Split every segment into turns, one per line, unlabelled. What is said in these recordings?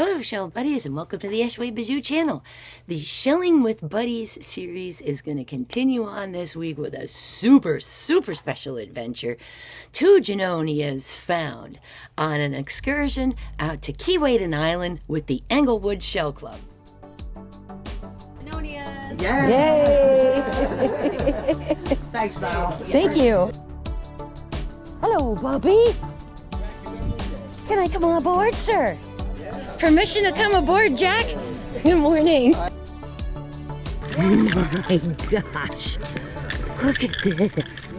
Hello Shell Buddies and welcome to the Ashway Bazoo channel. The Shelling with Buddies series is going to continue on this week with a super special adventure. Two Junonias found on an excursion out to Keewaydin Island with the Englewood Shell Club.
Junonias!
Yay!
Thanks, Val.
Thank you. Hello, Bobby. Can I come on board, sir? Permission to come aboard, Jack? Good morning. Oh my gosh. Look at this.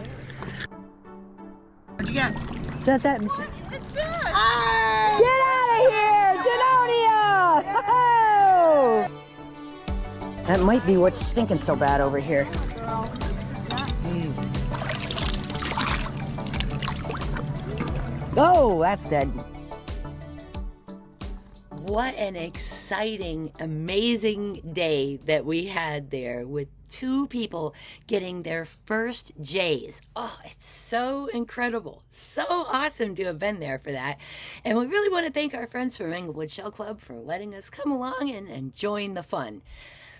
What'd you get?
Is that?
Hey!
Get out of here, Junonia! Oh! That might be what's stinking so bad over here. Oh, that's dead.
What an exciting, amazing day that we had there with two people getting their first J's. Oh, it's so incredible. So awesome to have been there for that. And we really want to thank our friends from Englewood Shell Club for letting us come along and join the fun.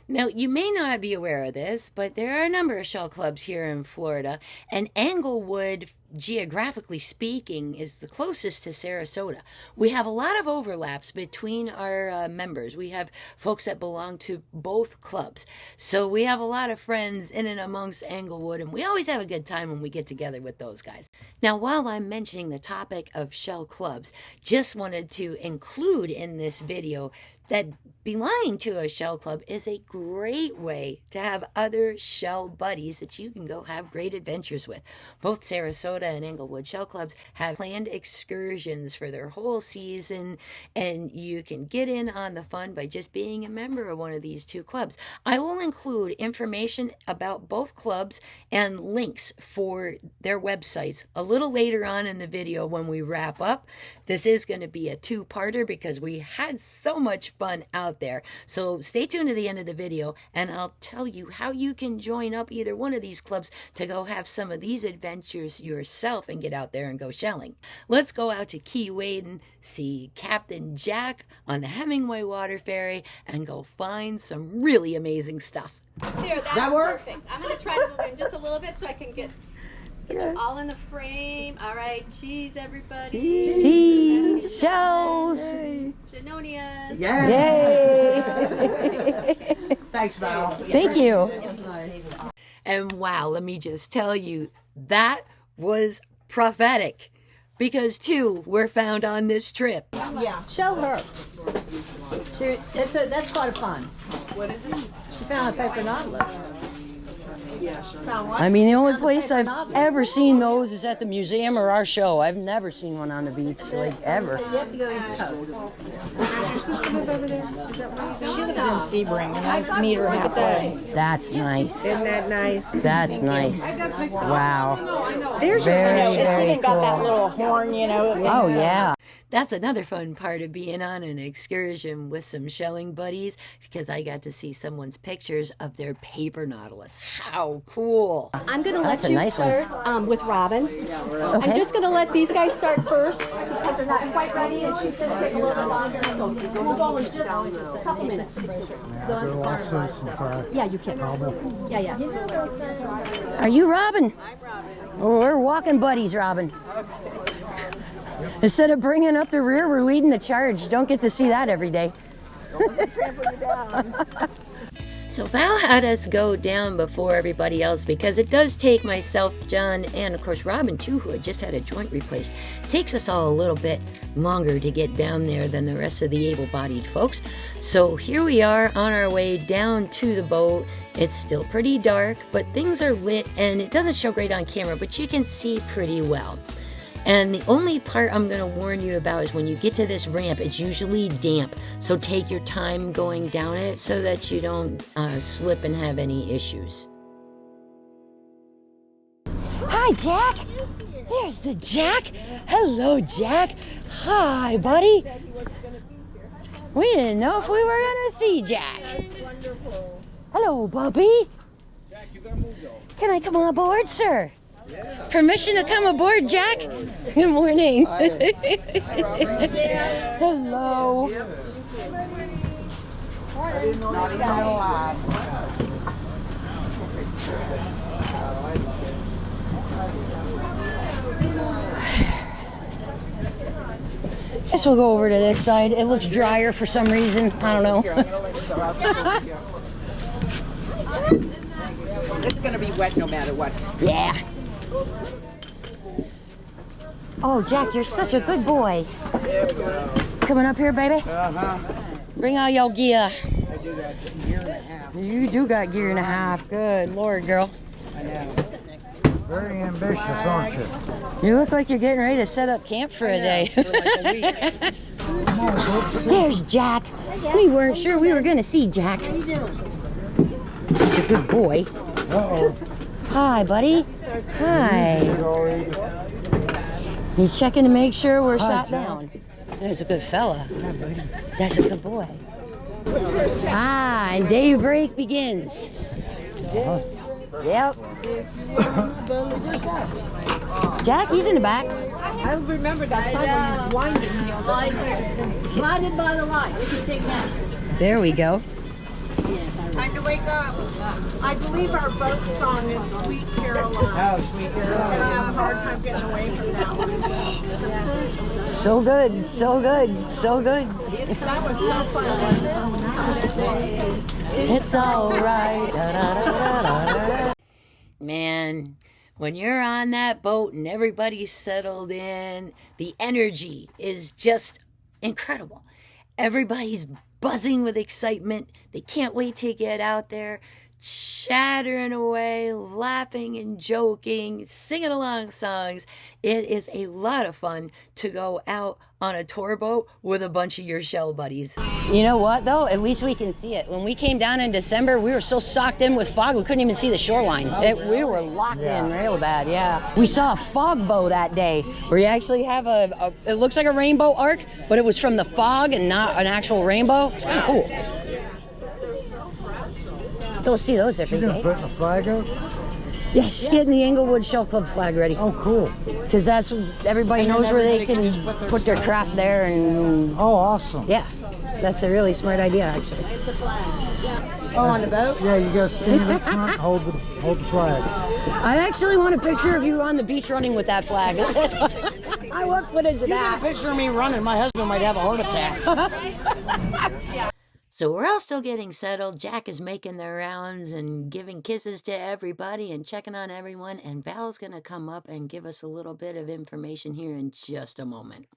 Now, you may not be aware of this, but there are a number of shell clubs here in Florida, and Englewood, geographically speaking, is the closest to Sarasota. We have a lot of overlaps between our members. We have folks that belong to both clubs. So we have a lot of friends in and amongst Englewood, and we always have a good time when we get together with those guys. Now, while I'm mentioning the topic of shell clubs, just wanted to include in this video that belonging to a shell club is a great way to have other shell buddies that you can go have great adventures with. Both Sarasota and Englewood Shell Clubs have planned excursions for their whole season, and you can get in on the fun by just being a member of one of these two clubs. I will include information about both clubs and links for their websites a little later on in the video when we wrap up. This is going to be a two-parter because we had so much fun out there. So stay tuned to the end of the video and I'll tell you how you can join up either one of these clubs to go have some of these adventures yourself and get out there and go shelling. Let's go out to Keewaydin, see Captain Jack on the Hemingway Water Ferry, and go find some really amazing stuff.
There, that's perfect. I'm going to try to move in just a little bit so I can get you all in the frame. All right, cheese, everybody.
Cheese, shells.
Junonias.
Yay!
Thanks, Val.
Thank you.
And wow, let me just tell you, that was prophetic. Because two were found on this trip.
Yeah, show her. That's quite a fun. What is it? She found a paper nautilus.
I mean, the only place I've ever seen those is at the museum or our show. I've never seen one on the beach, like, ever.
You have to go East Coast.
Does your sister live over there? She lives in Sebring, and I meet her halfway.
That's nice.
Isn't that nice?
That's nice. Wow.
There's
Very,
your
very
It's even got that
cool.
little horn, you know.
Oh, yeah.
That's another fun part of being on an excursion with some shelling buddies, because I got to see someone's pictures of their paper nautilus. How cool.
I'm going to let
That's a
you
nice
start with Robin.
Okay.
I'm just going to let these guys start first because they're not quite ready and she's going to take a little bit longer. So we'll go in just a couple minutes. Yeah, you can. Yeah.
Are you Robin? I'm Robin. Oh, we're walking buddies, Robin. Instead of bringing up the rear, we're leading the charge. Don't get to see that every day.
So Val had us go down before everybody else because it does take myself, John, and of course Robin too, who had just had a joint replaced. It takes us all a little bit longer to get down there than the rest of the able-bodied folks. So here we are on our way down to the boat. It's still pretty dark, but things are lit and it doesn't show great on camera, but you can see pretty well. And the only part I'm going to warn you about is when you get to this ramp, it's usually damp. So take your time going down it so that you don't slip and have any issues.
Hi, Jack. There's the Jack. Hello, Jack. Hi, buddy. We didn't know if we were going to see Jack. Hello, Bubby.
Jack, you gotta move though.
Can I come on board, sir?
Yeah.
Permission to come aboard, Jack? Good morning.
Hi.
Hello.
Not even alive.
Guess we'll go over to this side. It looks drier for some reason. I don't know.
It's gonna be wet no matter what.
Yeah. Oh, Jack, you're such a good boy.
There we go.
Coming up here, baby. Bring all your gear.
I do got a year and a half.
You do got gear and a half. Good Lord, girl.
I know.
Very ambitious, aren't you?
You look like you're getting ready to set up camp for a day.
For like a week.
There's Jack. We weren't sure we were going to see Jack. Such a good boy.
Uh-oh.
Hi, buddy. Hi. He's checking to make sure we're sat down. That's a good fella. That's a good boy. Ah, and daybreak begins. Yep. Jack, he's in the back.
I remember that time when he was winding me. Blinded by the light. We can sing that.
There we go.
Time to wake up.
I believe our boat song is Sweet Caroline.
Oh, sweet
I
Caroline.
have a hard time getting away from that one.
So good, so good, so good.
That was so fun.
It's all right.
Man, when you're on that boat and everybody's settled in, the energy is just incredible. Everybody's buzzing with excitement. They can't wait to get out there, chattering away, laughing and joking, singing along songs. It is a lot of fun to go out on a tour boat with a bunch of your shell buddies.
You know what, though? At least we can see it. When we came down in December, we were so socked in with fog, we couldn't even see the shoreline. We were locked in real bad, yeah. We saw a fog bow that day, where you actually have it looks like a rainbow arc, but it was from the fog and not an actual rainbow. It's kind of cool. Don't see those every
You're gonna
day.
put the flag up?
Yes, getting the Englewood Shell Club flag ready.
Oh, cool.
Because that's everybody knows where they can put their crap there, and
Oh, awesome.
yeah, that's a really smart idea, actually.
Oh, on the boat?
Yeah, you gotta stand up front, hold the flag.
I actually want a picture of you on the beach running with that flag. I want footage of
You got a
that.
picture of me running, my husband might have a heart attack.
So we're all still getting settled. Jack is making the rounds and giving kisses to everybody and checking on everyone. And Val's going to come up and give us a little bit of information here in just a moment.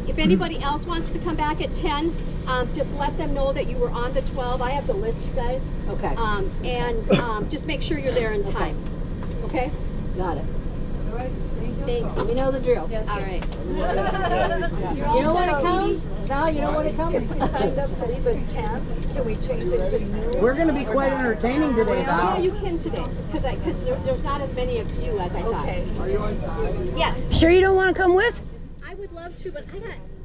If anybody else wants to come back at 10, just let them know that you were on the 12. I have the list, you guys.
Okay.
And just make sure you're there in time. Okay?
Got it.
Thanks.
You know the drill.
All right.
You know when to come? Val, you know when to come?
If we signed up to leave at 10, can we change it to noon?
We're gonna be quite entertaining today,
Yeah,
Val.
you can today, because there's not as many of you as I thought.
Okay.
Yes.
Sure you don't want to come with?
I would love to, but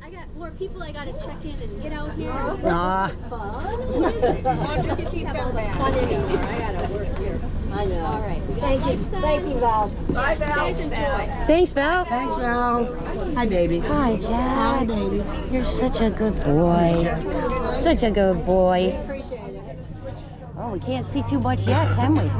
I got more people I got to check in and get out here.
Nah.
Fun? What is it?
just keep
have
them
all the
back.
fun anymore. I got to work here.
I know.
All right. We got
Thank you.
lights on.
Thank you, Val.
Bye, Val. Guys, enjoy.
Thanks, Val.
Thanks, Val. Hi, baby.
Hi, Jack. You're such a good boy. Such a good boy. Oh, we can't see too much yet, can we?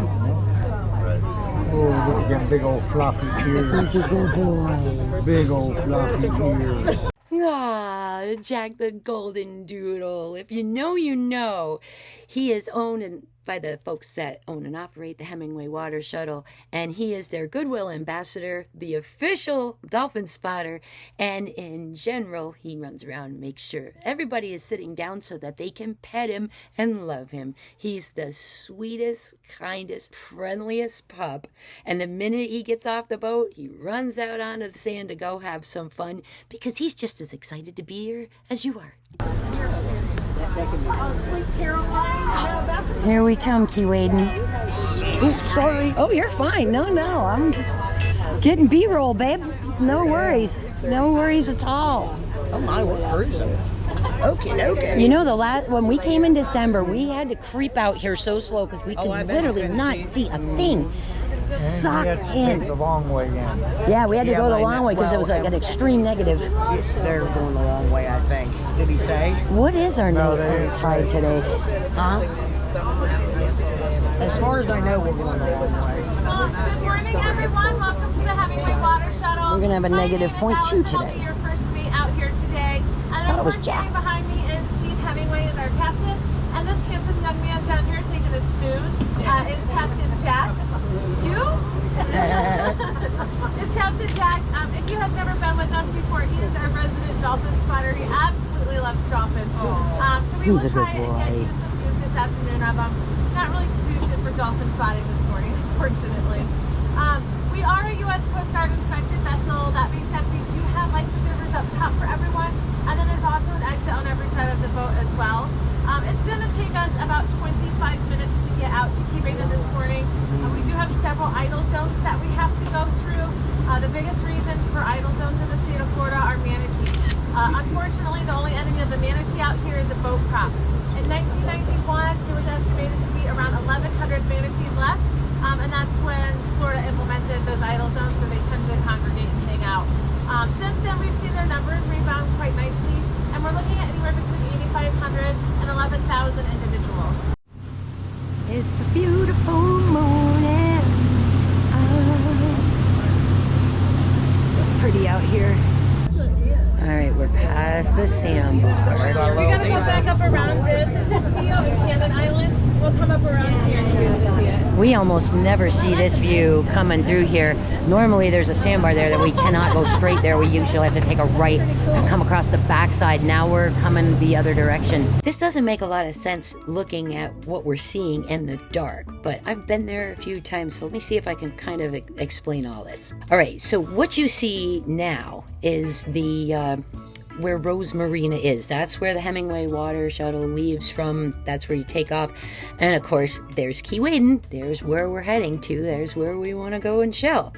Oh, look at them big old floppy ears.
Such a good boy.
Big old floppy ears.
Ah, Jack the Goldendoodle. If you know, you know. He is owned by the folks that own and operate the Hemingway Water Shuttle, and he is their Goodwill ambassador, the official dolphin spotter, and in general, he runs around and makes sure everybody is sitting down so that they can pet him and love him. He's the sweetest, kindest, friendliest pup, and the minute he gets off the boat, he runs out onto the sand to go have some fun because he's just as excited to be here as you are.
Oh, Sweet Caroline.
Here we come, Keewaydin.
Oops, sorry.
Oh, you're fine. No, I'm just getting B-roll, babe. No worries. No worries at all.
Oh my, we're cruising. Okay.
You know, when we came in December, we had to creep out here so slow because we could
I bet
literally
you couldn't
not see a thing.
And
Sucked
we had to
in.
take the long way in.
Yeah, we had to
Yeah,
go the
but I
long
know-
way because it was like
well,
an extreme negative.
They're going the wrong way, I think. did he say?
What is our tide today?
Huh? As far as I know, we're going the wrong way.
Good morning, everyone. Welcome to the Hemingway Water Shuttle.
We're gonna have a negative .2 today.
Your first meet out here today. And
Thought it was Jack.
Behind me is Steve Hemingway, is our captain, and this handsome young man down here taking a snooze is Captain Jack. You? Is Captain Jack. If you have never been with us before, he is our resident dolphin spotter. He absolutely loves dolphins. So we will try and get you some news this afternoon of them. It's not really conducive for dolphin spotting this morning, unfortunately. We are a U.S. Coast Guard inspected vessel. That being said, we do have life preservers up top for everyone, and then there's also an exit on every side of the boat as well. It's going to take us about 25 minutes to get out to Keewaydin this morning. We do have several idle zones that we have to go through. The biggest reason for idle zones in the state of Florida are manatees. Unfortunately, the only enemy of the manatee out here is a boat crop. In 1991, it was estimated to be around 1,100 manatees left, and that's when Florida implemented those idle zones where they tend to congregate and hang out. Since then, we've seen their numbers rebound quite nicely, and we're looking at anywhere between 8,500 and 11,000 individuals.
It's a beautiful morning. So pretty out here. All right, we're past the sandbar.
We're going to go back up around this. This is Keewaydin Island. We'll come up around here and you can see it.
We almost never see this view coming through here. Normally there's a sandbar there that we cannot go straight there. We usually have to take a right and come across the backside. Now we're coming the other direction.
This doesn't make a lot of sense looking at what we're seeing in the dark, but I've been there a few times, so let me see if I can kind of explain all this. All right, so what you see now is the where Rose Marina is. That's where the Hemingway Water Shuttle leaves from. That's where you take off. And of course, there's Keewaydin. There's where we're heading to. There's where we want to go and shell.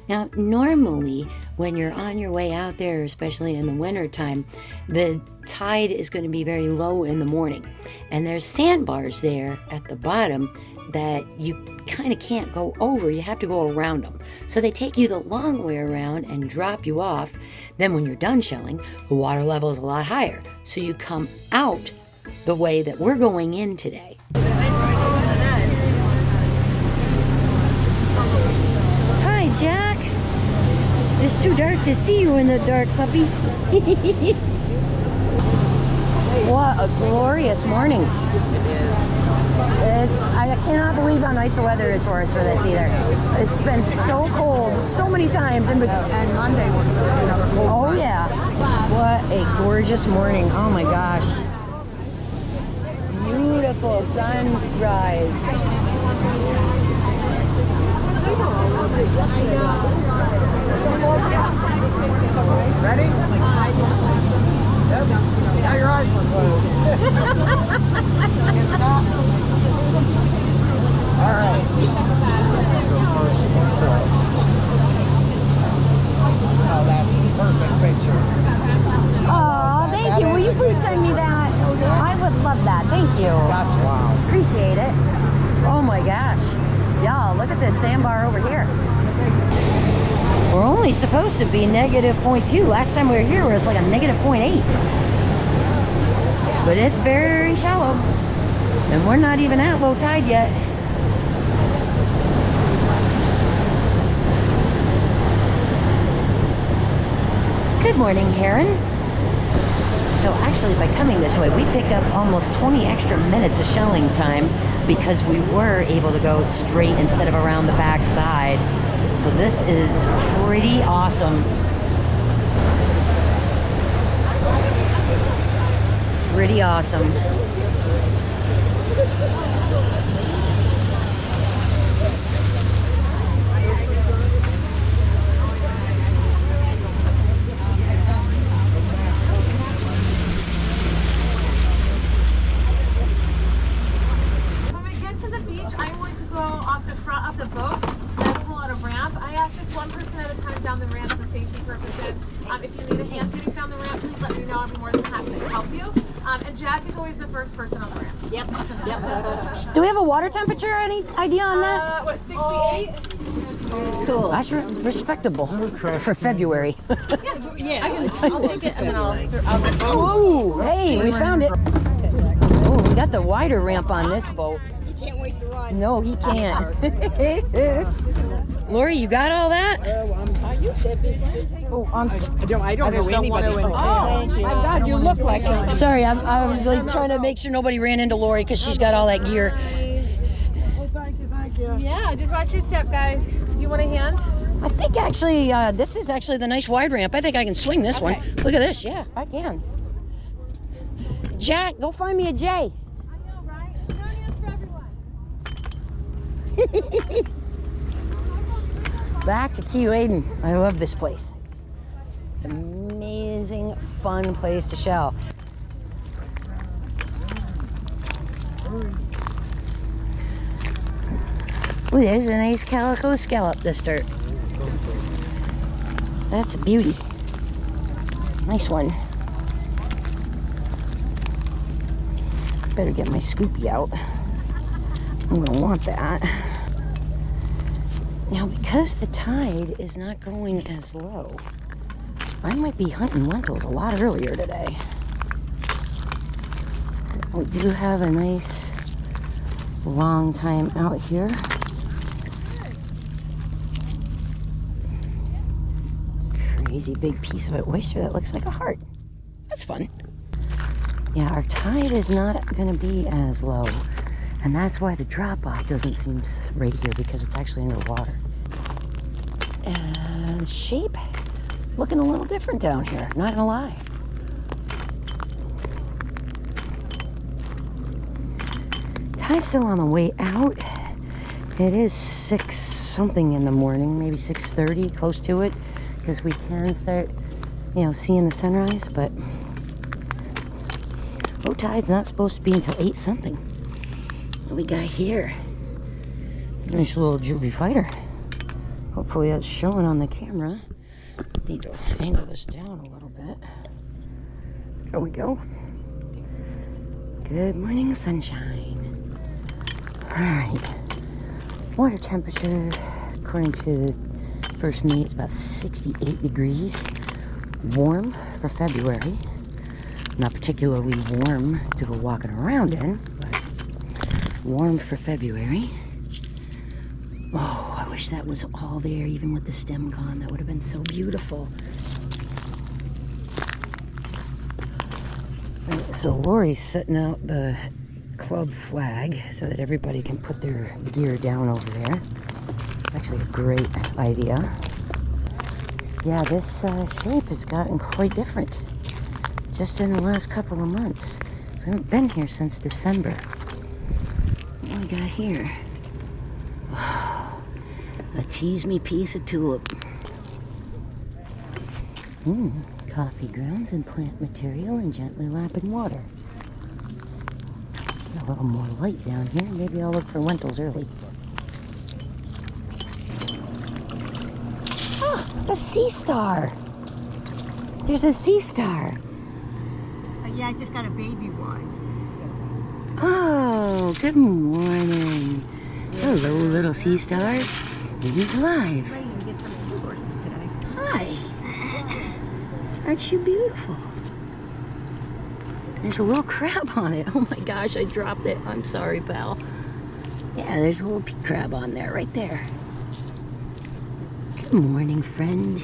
Now, normally, when you're on your way out there, especially in the winter time, the tide is going to be very low in the morning. And there's sandbars there at the bottom that you kind of can't go over. You have to go around them. So they take you the long way around and drop you off. Then when you're done shelling, the water level is a lot higher. So you come out the way that we're going in today.
Hi, Jack. It's too dark to see you in the dark, puppy. What a glorious morning. I cannot believe how nice the weather is for us for this either. It's been so cold so many times. And
Monday was supposed to be another cold
oh
one.
yeah. What a gorgeous morning. Oh my gosh. Beautiful sunrise.
Ready? Yep. Now your eyes were closed. All right. Oh, that's a perfect picture.
Oh, thank you. Will you please send me that? I would love that. Thank you.
Gotcha. Wow.
Appreciate it. Oh my gosh. Y'all, look at this sandbar over here. We're only supposed to be negative .2. Last time we were here, it was like a negative .8. But it's very shallow. And we're not even at low tide yet. Good morning, Heron. So actually, by coming this way, we pick up almost 20 extra minutes of shelling time because we were able to go straight instead of around the back side. So this is pretty awesome. Pretty awesome.
When we get to the beach, I'm going to go off the front of the boat and pull out a ramp. I ask just one person at a time down the ramp for safety purposes. If you need a hand getting down the ramp, please let me know. I'll be more than happy to help you. And Jack is always the first person on the ramp.
Yep.
Do we have a water temperature? Any idea on that?
What, 68?
Cool.
That's respectable for February.
Yeah.
I'll take it and then I'll
Oh, hey, we found it. Oh, we got the wider ramp on this boat.
You can't wait to ride.
No, he can't. Lori, you got all that? Oh, I'm sorry.
I don't know anybody. Oh,
My God, you look like it. Sorry, I was like trying to make sure nobody ran into Lori because she's got all that gear.
Oh, thank you.
Yeah, just watch your step, guys. Do you want a hand?
I think actually, this is actually the nice wide ramp. I think I can swing this one. Look at this. Yeah, I can. Jack, go find me a J.
I know, right? Junonia's for everyone.
Back to Keewaydin. I love this place. Amazing, fun place to shell. Ooh, there's a nice calico scallop to start. That's a beauty. Nice one. Better get my scoopy out. I'm gonna want that. Now, because the tide is not going as low, I might be hunting lentils a lot earlier today. We do have a nice long time out here. Crazy big piece of an oyster that looks like a heart. That's fun. Yeah, our tide is not going to be as low. And that's why the drop-off doesn't seem right here, because it's actually underwater. And shape looking a little different down here, not gonna lie. Tide's still on the way out. It is 6 something in the morning, maybe 6:30, close to it, because we can start, seeing the sunrise, but low tide's not supposed to be until 8 something. What we got here? Nice little juvie fighter. Hopefully that's showing on the camera. Need to angle this down a little bit. There we go. Good morning, sunshine. Alright. Water temperature, according to the first meet, is about 68 degrees. Warm for February. Not particularly warm to go walking around in, but warm for February. Oh, I wish that was all there, even with the stem gone. That would have been so beautiful. So Lori's setting out the club flag so that everybody can put their gear down over there. Actually a great idea. Yeah, this shape has gotten quite different just in the last couple of months. We haven't been here since December. What do we got here? A tease me piece of tulip. Coffee grounds and plant material and gently lapping water. Get a little more light down here. Maybe I'll look for lentils early. Oh, a sea star. There's a sea star.
Yeah, I just got a baby one.
Oh, good morning. Hello, little sea star. He's alive. Hi. Aren't you beautiful? There's a little crab on it. Oh my gosh, I dropped it. I'm sorry, pal. Yeah, there's a little pea crab on there, right there. Good morning, friend.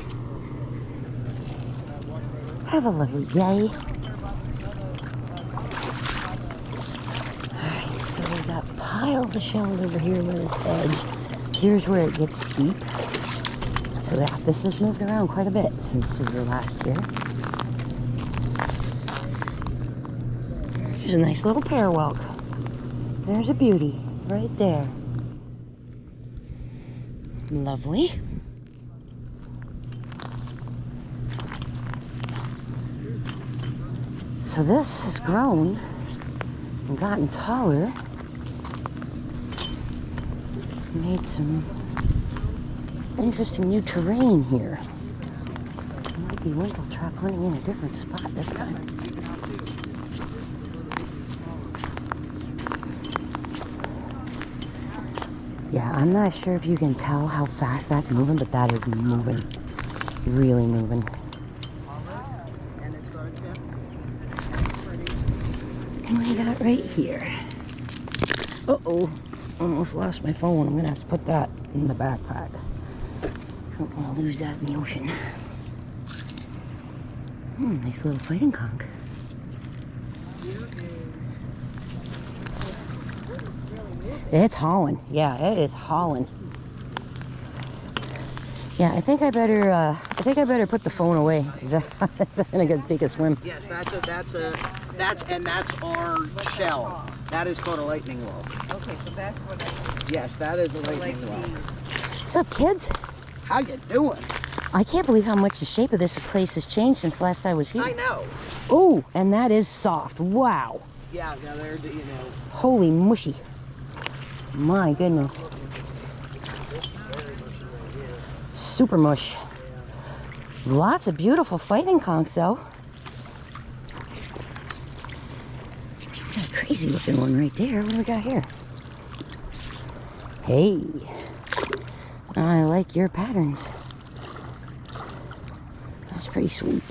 Have a lovely day. Alright, so we got piles of shells over here by this edge. Here's where it gets steep. So this has moved around quite a bit since we were last here. There's a nice little pear whelk. There's a beauty right there. Lovely. So this has grown and gotten taller. Made some interesting new terrain here. Might be Wentletrap hunting in a different spot this time. Yeah, I'm not sure if you can tell how fast that's moving, but that is moving. Really moving. And we got right here. Uh-oh. Almost lost my phone. I'm gonna have to put that in the backpack. Don't want to lose that in the ocean. Nice little fighting conch. It's hauling. Yeah, it is hauling. Yeah, I think I better put the phone away because that's gonna take a swim.
Yes, that's our shell. That is called a lightning well.
Okay, so that's what
Yes, that is a lightning well.
What's up, kids?
How you doing?
I can't believe how much the shape of this place has changed since last I was here.
I know.
Oh, and that is soft. Wow.
Yeah, now they're, you know.
Holy mushy. My goodness. Super mush. Lots of beautiful fighting conchs, though. Got a crazy looking one right there. What do we got here? Hey. I like your patterns. That's pretty sweet.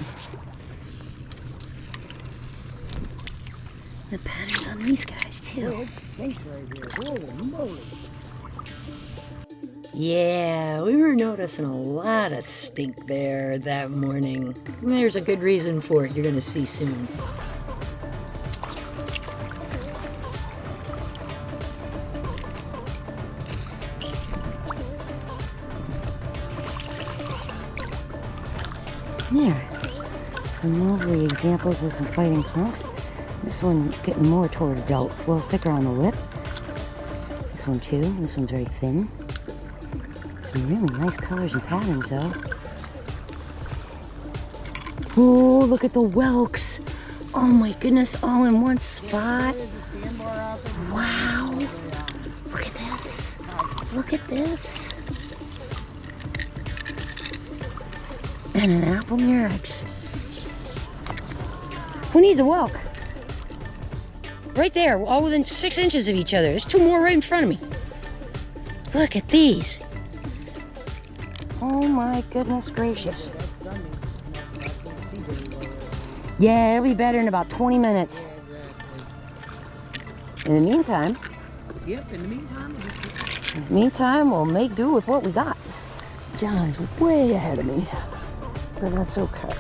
The patterns on these guys, too.
Yeah, we were noticing a lot of stink there that morning. There's a good reason for it you're going to see soon.
There. Some lovely examples of some fighting conchs. This one getting more toward adult. It's a little thicker on the lip. This one too. This one's very thin. Some really nice colors and patterns though. Oh, look at the whelks. Oh my goodness, all in one spot. Wow. Look at this. Look at this. And an apple murex. Who needs a whelk? Right there, all within 6 inches of each other. There's 2 more right in front of me. Look at these. Oh my goodness gracious. Yeah, it'll be better in about 20 minutes. In the meantime,
Yep, in the
meantime, we'll make do with what we got. John's way ahead of me, but that's okay.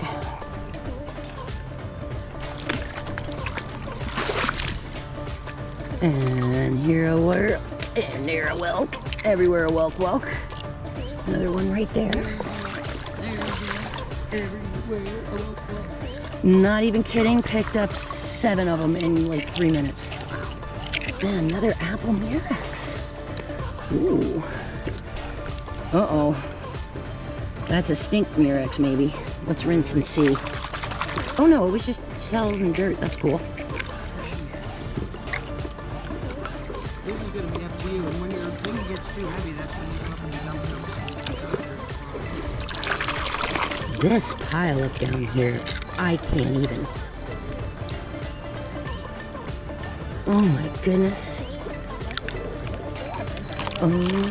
And here a whelk, and there a whelk. Everywhere a whelk. Another one right there. Not even kidding, picked up 7 of them in like 3 minutes. And another apple murex. Ooh. Uh-oh. That's a stink murex, maybe. Let's rinse and see. Oh no, it was just cells and dirt. That's cool.
This is going to be up to you, and when your thing gets too heavy, that's when you come up and dump it.
This pile up down here, I can't even. Oh my goodness. Oh my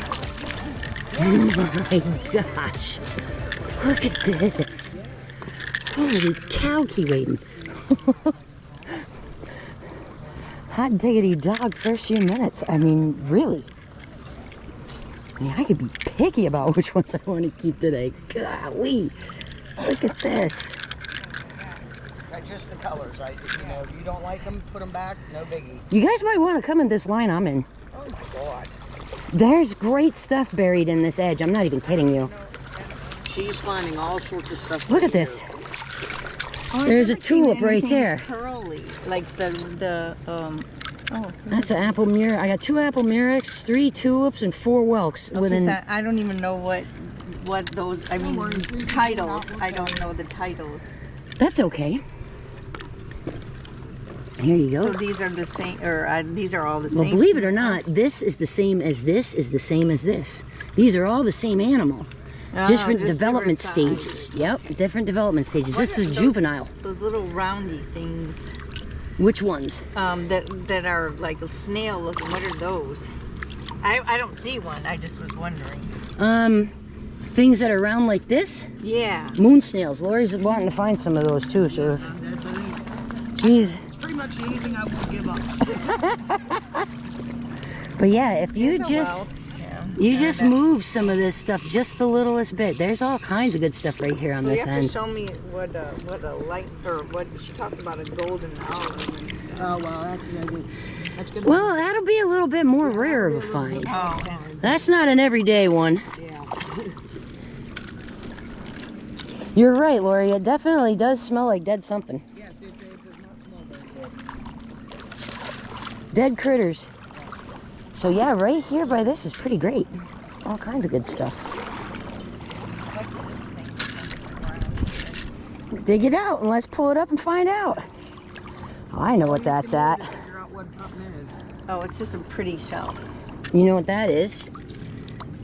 gosh. Look at this. Holy cow, Keewaydin. Hot diggity dog first few minutes. I mean, really. I mean, I could be picky about which ones I want to keep today. Golly. Look at this.
Just the colors. You know, if you don't like them, put them back. No biggie.
You guys might want to come in this line I'm in.
Oh my God.
There's great stuff buried in this edge. I'm not even kidding you.
She's finding all sorts of stuff.
Look at this. There's a tulip right there.
Curly, like oh.
That's an apple murex. I got 2 apple murex, 3 tulips, and 4 whelks.
Okay, so I don't even know what those. I mean, titles. I don't know the titles.
That's okay. Here you go.
So these are the same, or these are all the same.
Well, believe it or not, this is the same as this is the same as this. These are all the same animal. Different development stages. Yep, different development stages. This is juvenile.
Those little roundy things.
Which ones?
That are like snail looking. What are those? I don't see one. I just was wondering.
Things that are round like this?
Yeah.
Moon snails. Lori's wanting to find some of those too, so if... Jeez.
Pretty much anything I won't give up.
But yeah, if you just... You just move some of this stuff just the littlest bit. There's all kinds of good stuff right here on this end.
You have to show me what a light, or what she talked about, a golden owl and stuff.
Oh, well, that's good.
Well, that'll be a little bit more rare of a find.
Oh,
that's not an everyday one.
Yeah.
You're right, Lori. It definitely does smell like dead something.
Yes, it does not smell very good.
Dead critters. So yeah, right here by this is pretty great. All kinds of good stuff. Dig it out and let's pull it up and find out. Oh, I know what that's at.
Figure out what something is.
Oh, it's just a pretty shell.
You know what that is?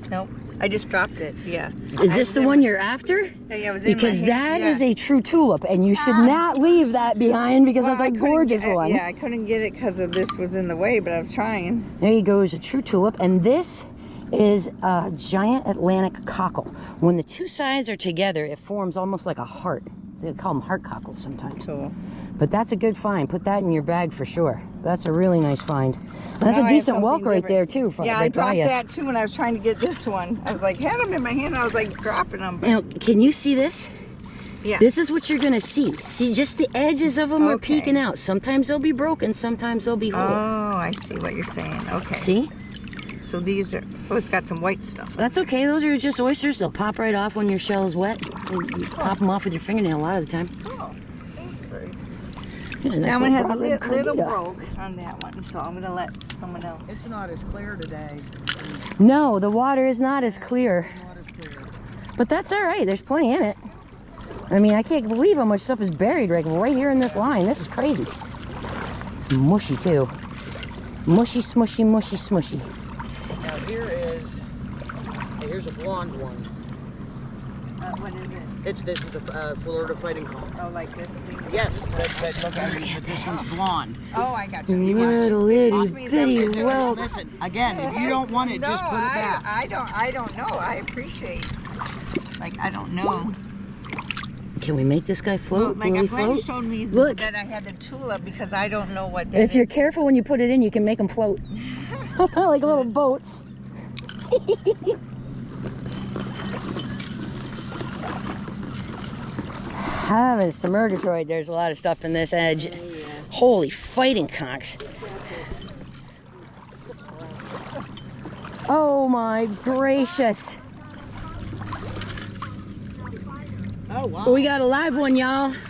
Nope. I just dropped it. Yeah.
Is this the one you're after?
Yeah, it was in
because
my
that
hand.
is a true tulip, and you should not leave that behind because that's a gorgeous one.
Yeah, I couldn't get it because of this was in the way, but I was trying.
There you go, is a true tulip, and this is a giant Atlantic cockle. When the two sides are together, it forms almost like a heart. They call them heart cockles sometimes.
Cool.
But that's a good find. Put that in your bag for sure. That's a really nice find. That's a decent whelk right there too.
Yeah, I dropped that too when I was trying to get this one. I was like, had them in my hand, I was like dropping them.
Now, can you see this?
Yeah.
This is what you're gonna see. See, just the edges of them are peeking out. Sometimes they'll be broken, sometimes they'll be whole.
Oh, I see what you're saying. Okay.
See?
So these are, oh, it's got some white stuff.
That's okay. Those are just oysters. They'll pop right off when your shell is wet. You pop them off with your fingernail a lot of the time.
Oh, thanks, Larry.
Nice
that one has a
little
little broke on that one, so I'm gonna let someone else.
It's not as clear today.
No, the water is not as clear.
Not as clear.
But that's all right. There's plenty in it. I mean, I can't believe how much stuff is buried right here in this line. This is crazy. It's mushy too. Mushy, smushy, mushy, smushy.
Now here's a blonde one.
What is it?
This is a Florida fighting conch.
Oh, like this thing?
Yes, look at me, but this one's blonde.
Oh, I got you.
Little itty bitty whelk.
Listen, again, if you don't want it, just put it back.
I don't know. I appreciate. Like, I don't know.
Can we make this guy float?
Like,
Will
I'm
he
glad you
float?
showed me
Look.
that I had the tulip because I don't know what that
If you're
is.
careful when you put it in, you can make them float. Like little boats. Heavens to Murgatroyd, there's a lot of stuff in this edge. Oh, yeah. Holy fighting conchs. Oh my gracious.
Oh, wow.
We got a live one, y'all.
She's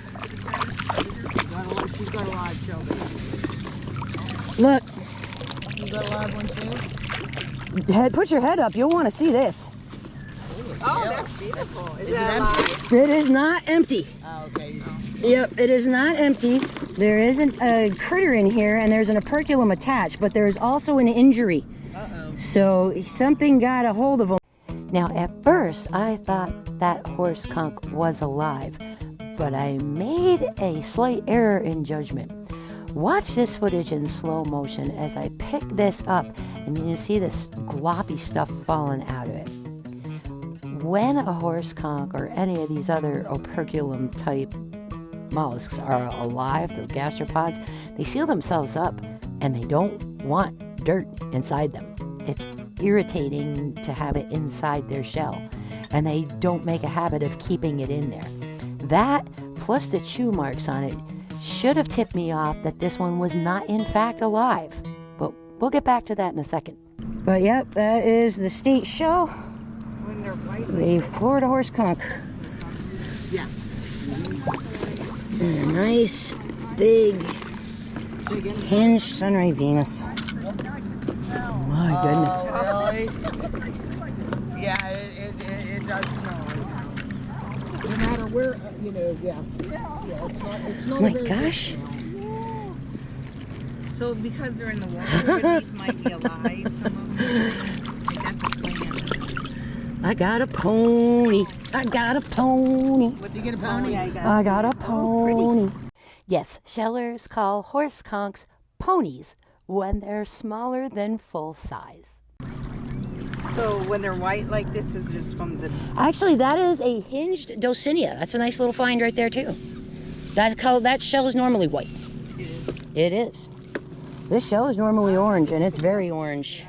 got a live shell.
Look.
You got a live one too?
Put your head up. You'll want to see this.
Oh, that's beautiful. Is that alive?
It is not empty.
Oh, okay.
Yep, it is not empty. There isn't a critter in here, and there's an operculum attached, but there is also an injury.
Uh-oh.
So something got a hold of him. Now, at first, I thought that horse conch was alive, but I made a slight error in judgment. Watch this footage in slow motion as I pick this up, and you can see this gloppy stuff falling out of it. When a horse conch or any of these other operculum type mollusks are alive, the gastropods, they seal themselves up and they don't want dirt inside them. It's irritating to have it inside their shell, and they don't make a habit of keeping it in there. That, plus the chew marks on it, should have tipped me off that this one was not in fact alive. But we'll get back to that in a second. But yep, that is the state shell.
When they're white.
A Florida horse conch.
Yes.
And a nice, big, hinged sunray Venus. My goodness.
Really? Yeah, it does smell. No matter where, yeah, it's not.
My gosh.
So because they're in the water, these might be alive, some of them. That's a plan.
I got a pony. I got a pony.
What, do you get a pony?
I got a pony. Yes, shellers call horse conchs ponies when they're smaller than full size.
So when they're white like this is just from the...
Actually, that is a hinged Dulcinea. That's a nice little find right there too. That shell is normally white. It is. This shell is normally orange, and it's very orange.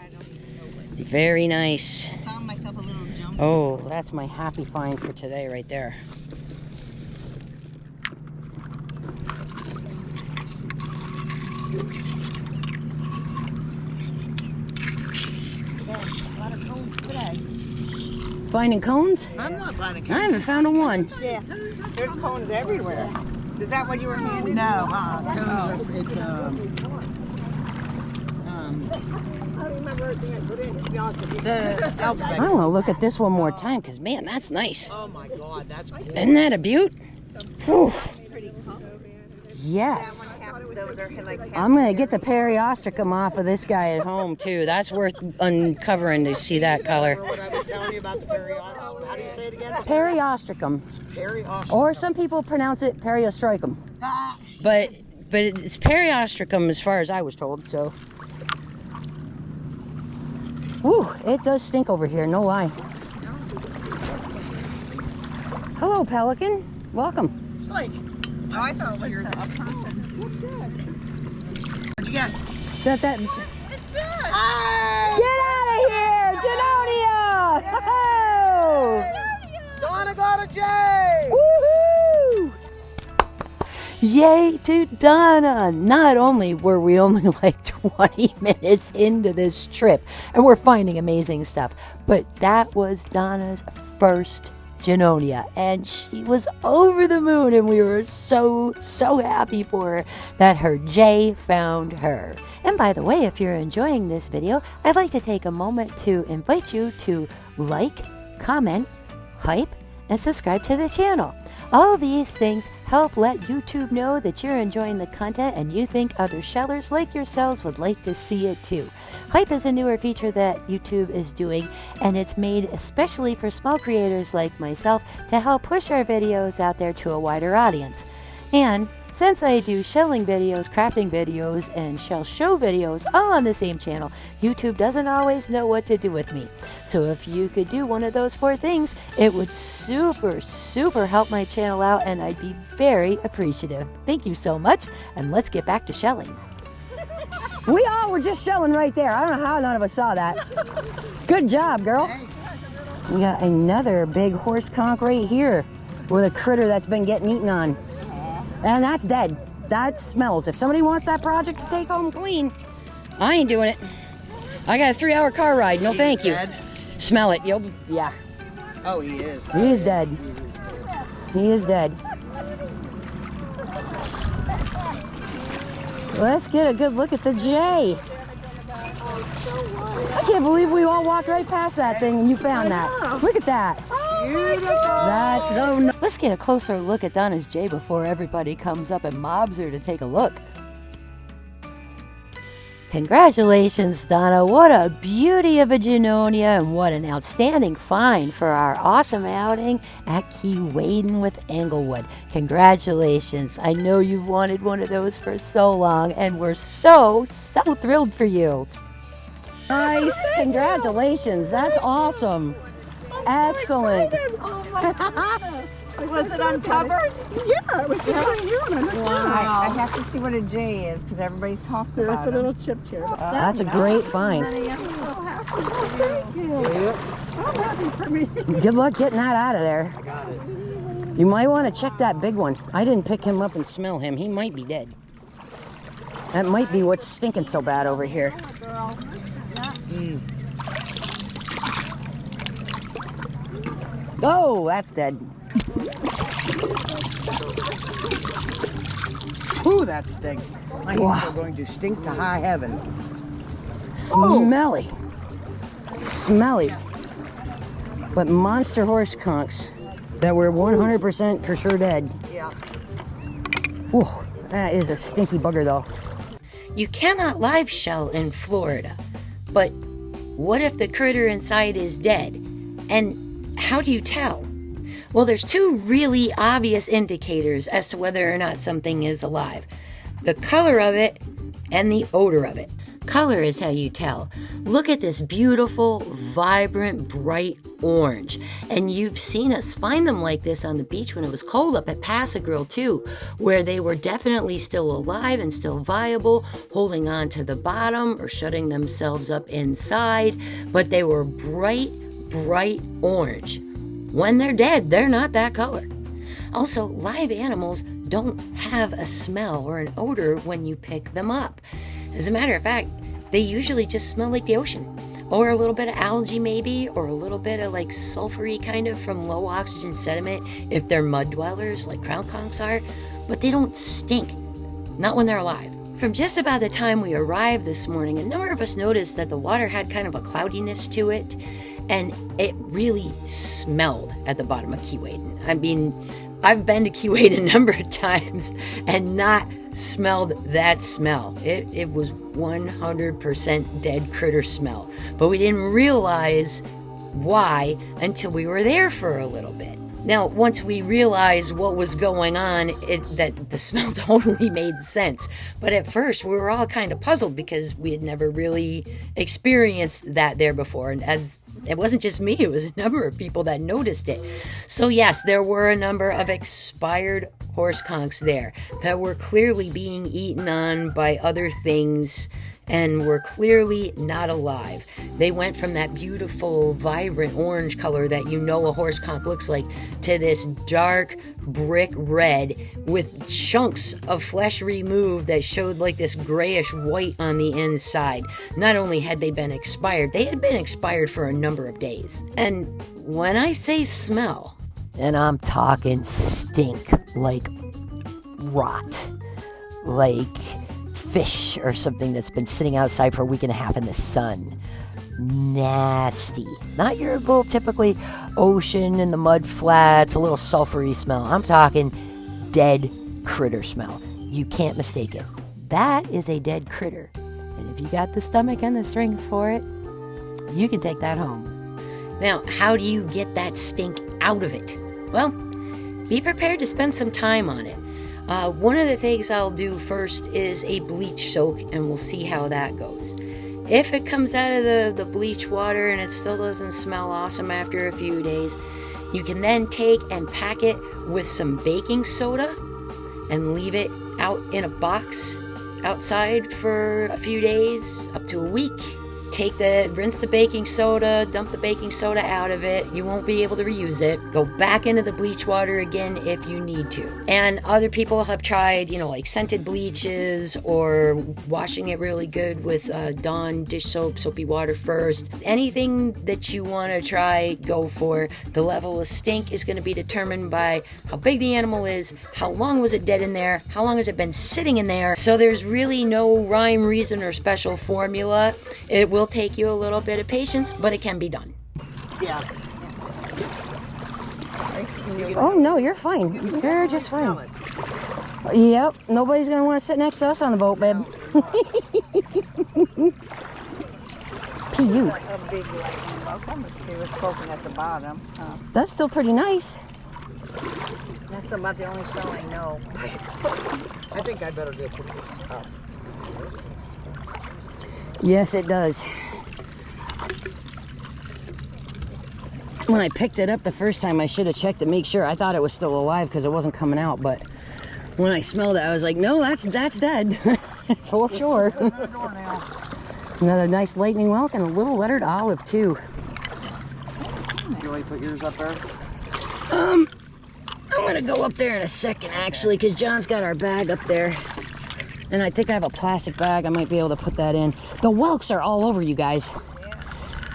Very nice.
I found myself a little jump.
Oh, that's my happy find for today right there. Finding cones?
I'm not finding cones.
I haven't found a one.
Yeah, there's cones everywhere. Is that what you were handed? No, cones. It's the alphabet.
I want to look at this one more time because, man, that's nice.
Oh my God, that's cool.
Isn't that a beaut? Whew. Yes. I'm going to get the periostracum off of this guy at home, too. That's worth uncovering to see that color.
What I was telling you about the periostracum. How do you say it again?
Periostracum.
Periostracum.
Or some people pronounce it periostracum.
Ah.
But it's periostracum as far as I was told, so. Whew, it does stink over here, no lie. Hello, Pelican. Welcome.
It's like,
Oh, I thought it was a person.
what'd you get?
Is that that?
Hey!
Get out of here, Junonia!
Donna got a J!
Woohoo! Yay to Donna! Not only were we only like 20 minutes into this trip and we're finding amazing stuff, but that was Donna's first Junonia, and she was over the moon, and we were so happy for her that her J found her. And by the way, if you're enjoying this video, I'd like to take a moment to invite you to like, comment, hype, and subscribe to the channel. All these things help let YouTube know that you're enjoying the content and you think other shellers like yourselves would like to see it too. Hype is a newer feature that YouTube is doing, and it's made especially for small creators like myself to help push our videos out there to a wider audience. And since I do shelling videos, crafting videos, and shell show videos all on the same channel, YouTube doesn't always know what to do with me. So if you could do one of those 4 things, it would super help my channel out, and I'd be very appreciative. Thank you so much, and let's get back to shelling. We all were just shelling right there. I don't know how none of us saw that. Good job, girl. We got another big horse conch right here with a critter that's been getting eaten on. And that's dead. That smells. If somebody wants that project to take home clean, I ain't doing it. I got a 3-hour car ride. No, thank you.
Dead?
Smell it. Yeah.
Oh, he is.
He is dead. He is dead. Let's get a good look at the J. I can't believe we all walked right past that thing and you found that. Look at that. That's so nice. Let's get a closer look at Donna's J before everybody comes up and mobs her to take a look. Congratulations, Donna. What a beauty of a Junonia, and what an outstanding find for our awesome outing at Keewaydin with Englewood. Congratulations. I know you've wanted one of those for so long, and we're so thrilled for you. Nice. Congratulations. That's awesome. Excellent.
Oh my goodness. Was it uncovered? Yeah, it was just right here when I looked down.
I have to see what a J is because everybody talks about it.
It's a little chipped here.
That's a great find.
I'm so happy. Thank you. I'm happy for me.
Good luck getting that out of there.
I got it.
You might want to check that big one. I didn't pick him up and smell him. He might be dead. That might be what's stinking so bad over here. Oh, that's dead.
Ooh, that stinks. My hands are going to stink to high heaven.
Smelly. Smelly. But monster horse conchs that were 100% for sure dead.
Yeah.
Whew, that is a stinky bugger though.
You cannot live shell in Florida, but what if the critter inside is dead? And how do you tell? Well, there's 2 really obvious indicators as to whether or not something is alive. The color of it and the odor of it. Color is how you tell. Look at this beautiful, vibrant, bright orange. And you've seen us find them like this on the beach when it was cold up at Pass-A-Grille too, where they were definitely still alive and still viable, holding on to the bottom or shutting themselves up inside, but they were bright, bright orange. When they're dead, they're not that color. Also, live animals don't have a smell or an odor when you pick them up. As a matter of fact, they usually just smell like the ocean, or a little bit of algae maybe, or a little bit of like sulfury kind of from low oxygen sediment if they're mud dwellers like crown conchs are, but they don't stink, not when they're alive. From just about the time we arrived this morning, a number of us noticed that the water had kind of a cloudiness to it, and it really smelled at the bottom of Keewaydin. I mean, I've been to Keewaydin a number of times and not smelled that smell. It was 100% dead critter smell. But we didn't realize why until we were there for a little bit. Now, once we realized what was going on, that the smell totally made sense. But at first, we were all kind of puzzled because we had never really experienced that there before. And as it wasn't just me, it was a number of people that noticed it. So yes, there were a number of expired horse conchs there that were clearly being eaten on by other things and were clearly not alive. They went from that beautiful, vibrant orange color that you know a horse conch looks like to this dark brick red with chunks of flesh removed that showed like this grayish white on the inside. Not only had they been expired, they had been expired for a number of days. And when I say smell, and I'm talking stink, like rot, like fish or something that's been sitting outside for a week and a half in the sun. Nasty. Not your little typically ocean and the mud flats, a little sulfury smell. I'm talking dead critter smell. You can't mistake it. That is a dead critter. And if you got the stomach and the strength for it, you can take that home. Now, how do you get that stink out of it? Well, be prepared to spend some time on it. One of the things I'll do first is a bleach soak, and we'll see how that goes. If it comes out of the bleach water and it still doesn't smell awesome after a few days, you can then take and pack it with some baking soda and leave it out in a box outside for a few days, up to a week. Rinse the baking soda, dump the baking soda out of it. You won't be able to reuse it. Go back into the bleach water again if you need to. And other people have tried, like scented bleaches or washing it really good with Dawn dish soap, soapy water first. Anything that you want to try, go for. The level of stink is going to be determined by how big the animal is, how long was it dead in there, how long has it been sitting in there. So there's really no rhyme, reason, or special formula. It will take you a little bit of patience, but it can be done.
Yeah.
Oh, no, you're fine. You're just fine. Yep, nobody's going to want to sit next to us on the boat, babe. P.U.
A big lightning welcome, which they were poking at the bottom.
That's still pretty nice.
That's about the only shell I know.
I think I better go put this up.
Yes, it does. When I picked it up the first time, I should have checked to make sure. I thought it was still alive because it wasn't coming out, but when I smelled it, I was like, no, that's dead. For sure. Another nice lightning whelk and a little lettered olive, too.
You want to put yours up there?
I'm going to go up there in a second, actually, because John's got our bag up there. And I think I have a plastic bag. I might be able to put that in. The whelks are all over, you guys. Yeah.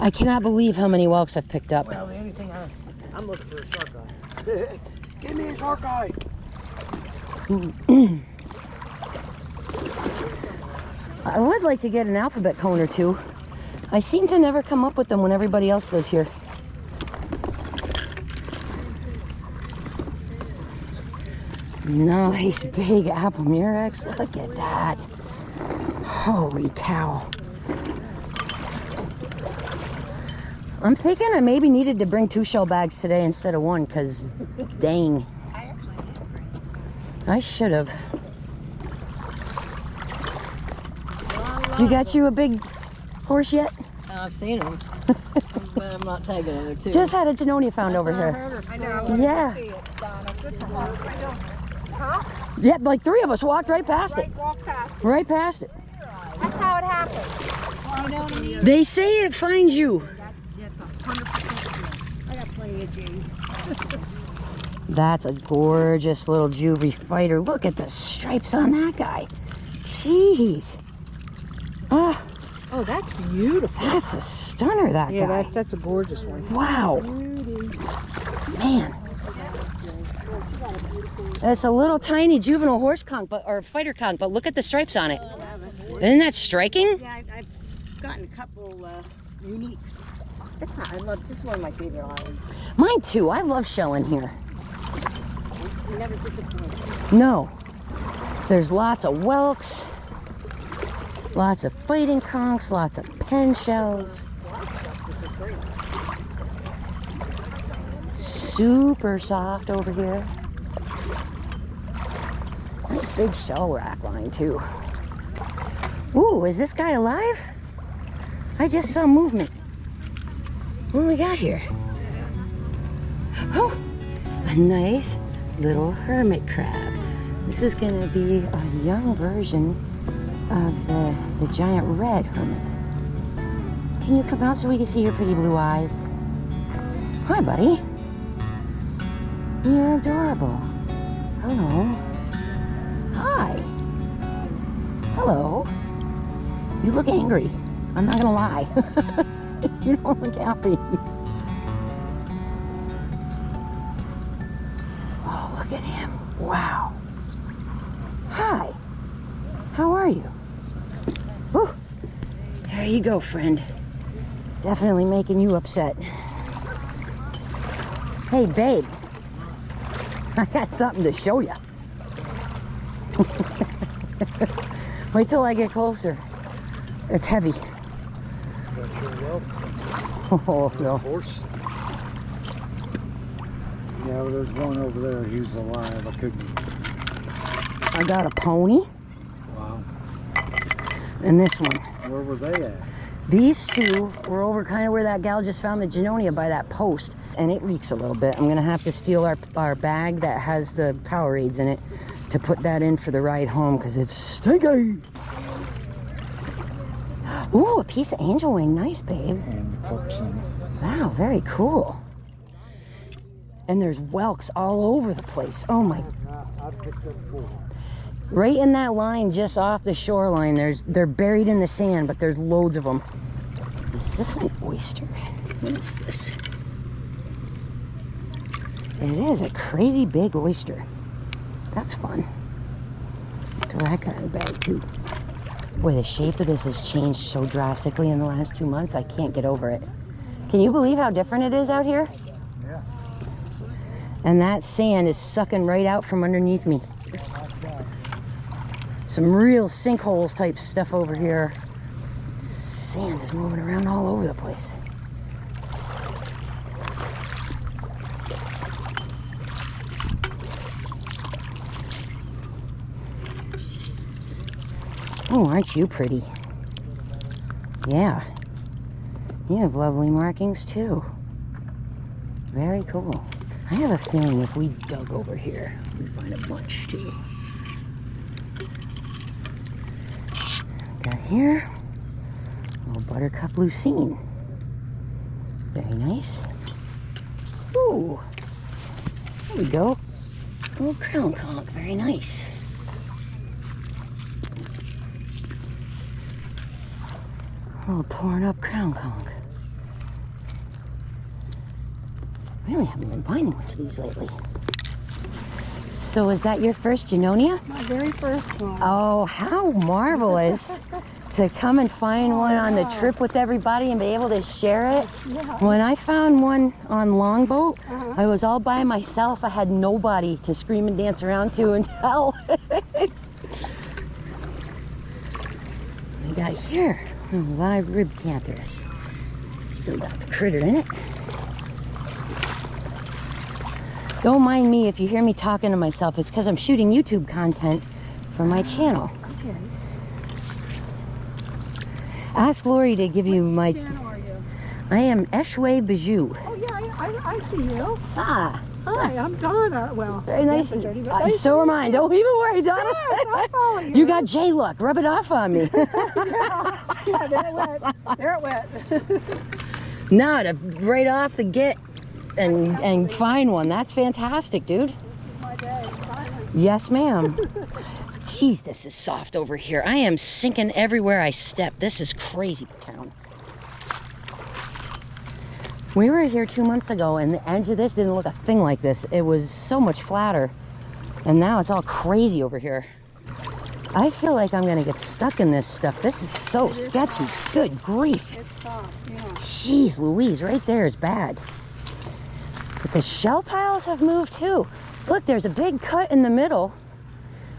I cannot believe how many whelks I've picked up.
Well, the only thing I'm looking for a shark eye. Give me a shark eye.
I would like to get an alphabet cone or two. I seem to never come up with them when everybody else does here. Nice big apple murex. Look at that. Holy cow. I'm thinking I maybe needed to bring 2 shell bags today instead of 1 because dang. I should have. You got you a big horse yet?
I've seen them, but I'm not tagging them. They're too.
Just had a Junonia found over here.
I know. I wanted
Yeah.
to see it, Donna. Good for her. I know. Huh?
Yeah, like 3 of us walked right past it.
Walk past it.
Right past it.
That's how it happens. You know what I mean?
They say it finds you.
That's 100%. I got plenty of J's.
That's a gorgeous little juvie fighter. Look at the stripes on that guy. Jeez. Ah,
Oh, that's beautiful.
that's a stunner, that
Yeah,
guy.
that's a gorgeous one.
Wow. Man. That's a little tiny juvenile horse conch, or fighter conch, but look at the stripes on it. Isn't that striking?
Yeah, I've gotten a couple unique. This is one of my favorite islands.
Mine too. I love shelling here.
You never disappoint.
No. There's lots of whelks, lots of fighting conchs, lots of pen shells. Super soft over here. Nice big shell rack line too. Ooh, is this guy alive? I just saw movement. What do we got here? Oh, a nice little hermit crab. This is gonna be a young version of the giant red hermit. Can you come out so we can see your pretty blue eyes? Hi, buddy. You're adorable. Hello. Hi. Hello. You look angry. I'm not gonna lie. You don't look happy. Oh, look at him. Wow. Hi. How are you? Whew. There you go, friend. Definitely making you upset. Hey, babe. I got something to show you. Wait till I get closer. It's heavy. Oh, no.
Horse. Yeah, well, there's one over there. He's alive. I couldn't.
I got a pony.
Wow.
And this one.
Where were they at?
These two were over kind of where that gal just found the Junonia by that post. And it reeks a little bit. I'm going to have to steal our bag that has the Powerades in it to put that in for the ride home because it's stinky. Ooh, a piece of angel wing. Nice, babe.
And the corpse in it.
Wow, very cool. And there's whelks all over the place. Oh my.
I picked up 4.
Right in that line just off the shoreline, they're buried in the sand, but there's loads of them. Is this an oyster? What is this? It is a crazy big oyster. That's fun. Throw that guy in the bag too. Boy, the shape of this has changed so drastically in the last 2 months, I can't get over it. Can you believe how different it is out here?
Yeah.
And that sand is sucking right out from underneath me. Some real sinkholes type stuff over here. Sand is moving around all over the place. Oh, aren't you pretty? Yeah. You have lovely markings too. Very cool. I have a feeling if we dug over here, we'd find a bunch too. Got here, a little buttercup lucine. Very nice. Ooh, there we go. A little crown conch, very nice. A little torn up crown conch. Really haven't been finding much of these lately. So is that your first Junonia?
My very first one.
Oh, how marvelous to come and find one on the trip with everybody and be able to share it.
Yeah.
When I found one on Longboat, I was all by myself. I had nobody to scream and dance around to and tell. We got here a live rib cantharus. Still got the critter in it. Don't mind me if you hear me talking to myself. It's because I'm shooting YouTube content for my channel.
Okay.
Ask Lori to give you my...
What channel are you?
I am Eshway Bijou.
Oh, yeah, I see you.
Ah.
Hi, I'm Donna. Well,
Very nice.
nice
So am I. Don't even worry, Donna.
Yes, I follow you.
You got J-Luck. Rub it off on me.
Yeah, there it went. There it went.
No, to right off the get and find one. That's fantastic, dude.
This is my day, finally.
Yes, ma'am. Jeez, this is soft over here. I am sinking everywhere I step. This is crazy town. We were here 2 months ago, and the edge of this didn't look a thing like this. It was so much flatter, and now it's all crazy over here. I feel like I'm gonna get stuck in this stuff. This is so sketchy. Good grief.
It's soft, yeah.
Jeez Louise, right there is bad. But the shell piles have moved too. Look, there's a big cut in the middle,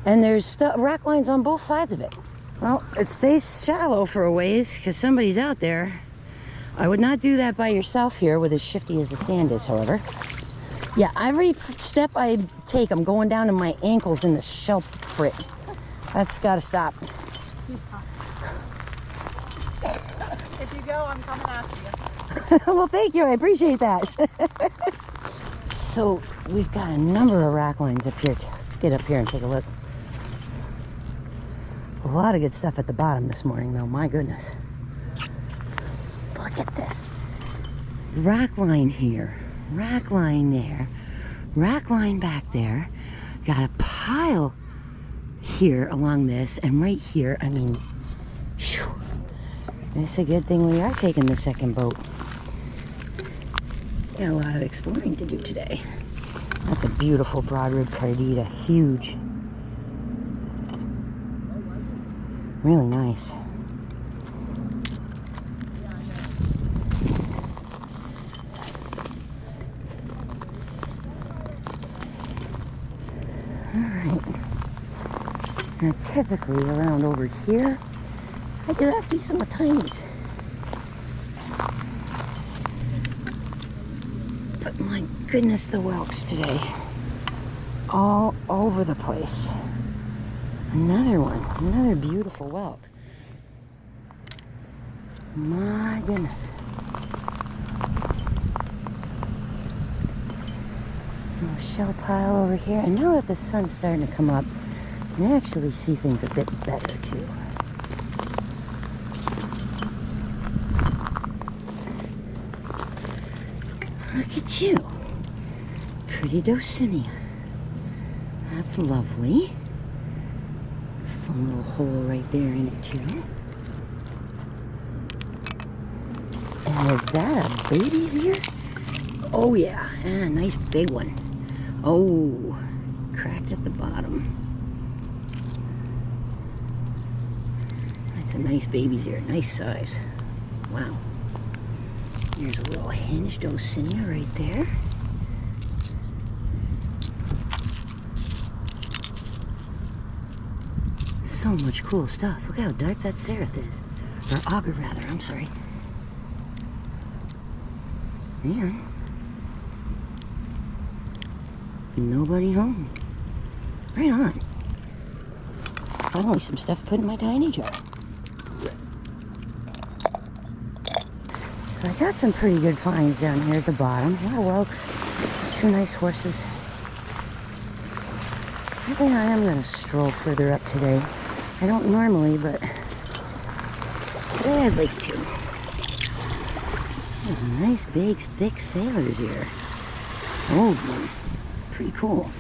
and there's rack lines on both sides of it. Well, it stays shallow for a ways because somebody's out there. I would not do that by yourself here with as shifty as the sand is, however. Yeah, every step I take, I'm going down to my ankles in the shell frit. That's got to stop.
If you go, I'm coming after you.
Well, thank you. I appreciate that. So we've got a number of rack lines up here. Let's get up here and take a look. A lot of good stuff at the bottom this morning, though. My goodness. Look at this. Rack line here. Rack line there. Rack line back there. Got a pile here along this, and right here. I mean, whew. It's a good thing we are taking the second boat. Got a lot of exploring to do today. That's a beautiful broad rib cardita. Huge. Really nice. Now typically around over here, I do have decent with tinies. But my goodness, the whelks today. All over the place. Another one, another beautiful whelk. My goodness. Little shell pile over here. And now that the sun's starting to come up, you can actually see things a bit better too. Look at you. Pretty Docinia. That's lovely. Fun little hole right there in it too. And is that a baby's ear? Oh yeah, and a nice big one. Oh, cracked at the bottom. That's a nice baby's ear, nice size. Wow. There's a little hinged Docinia right there. So much cool stuff. Look how dark that seraph is. Or auger rather, I'm sorry. Yeah. Nobody home. Right on. Finally some stuff put in my tiny jar. So I got some pretty good finds down here at the bottom. A lot of whelks. Just two nice horses. I think I am going to stroll further up today. I don't normally, but today I'd like to. Oh, nice big thick sailor's ear. Old one. Pretty cool.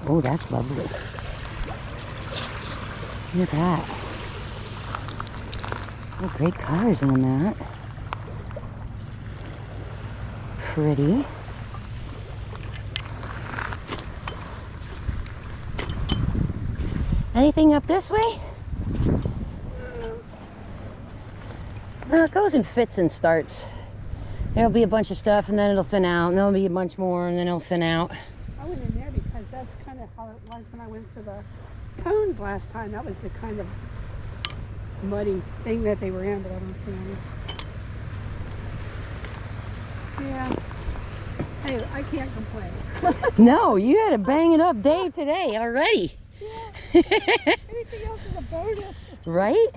Oh, that's lovely. Look at that. Oh, great colors on that. Pretty. Anything up this way? No, it goes in fits and starts. There'll be a bunch of stuff and then it'll thin out, and there'll be a bunch more and then it'll thin out.
I went in there because that's kind of how it was when I went for the cones last time. That was the kind of muddy thing that they were in, but I don't see any. Yeah. Hey, I can't complain.
No, you had a bang it up day today already.
Anything else is a bonus.
Right?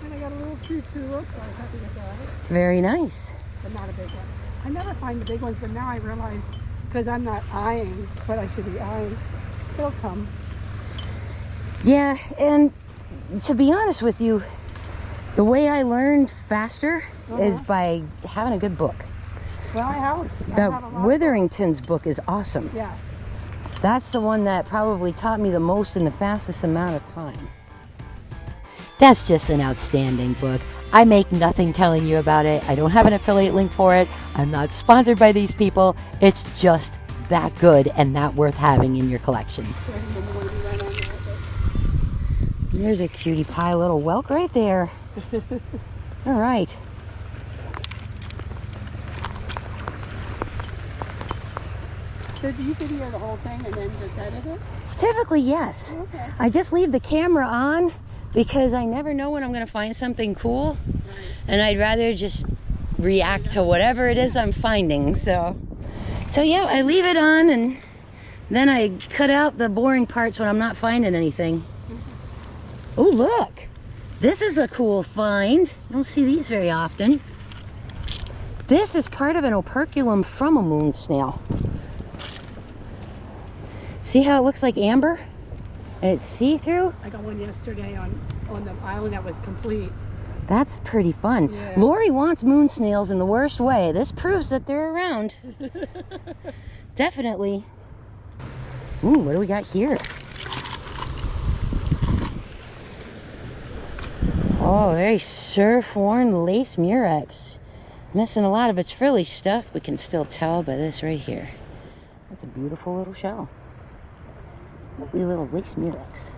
And I got a little cute tulip, so I was happy to get it.
Very nice.
But not a big one. I never find the big ones, but now I realize, because I'm not eyeing what I should be eyeing, they'll come.
Yeah, and to be honest with you, the way I learned faster is by having a good book.
Well, I have.
Witherington's book is awesome.
Yes.
That's the one that probably taught me the most in the fastest amount of time.
That's just an outstanding book. I make nothing telling you about it. I don't have an affiliate link for it. I'm not sponsored by these people. It's just that good and that worth having in your collection.
There's a cutie pie little whelk right there. All right.
So do you video the whole thing and then just edit it?
Typically, yes.
Okay.
I just leave the camera on because I never know when I'm going to find something cool. Right. And I'd rather just react to whatever it is I'm finding. So yeah, I leave it on and then I cut out the boring parts when I'm not finding anything. Oh, look. This is a cool find. You don't see these very often. This is part of an operculum from a moon snail. See how it looks like amber? And it's see-through?
I got one yesterday on the island that was complete.
That's pretty fun.
Yeah.
Lori wants moon snails in the worst way. This proves that they're around. Definitely. Ooh, what do we got here? Oh, very surf-worn lace murex. Missing a lot of its frilly stuff, but can still tell by this right here. That's a beautiful little shell. Lovely little lace murex.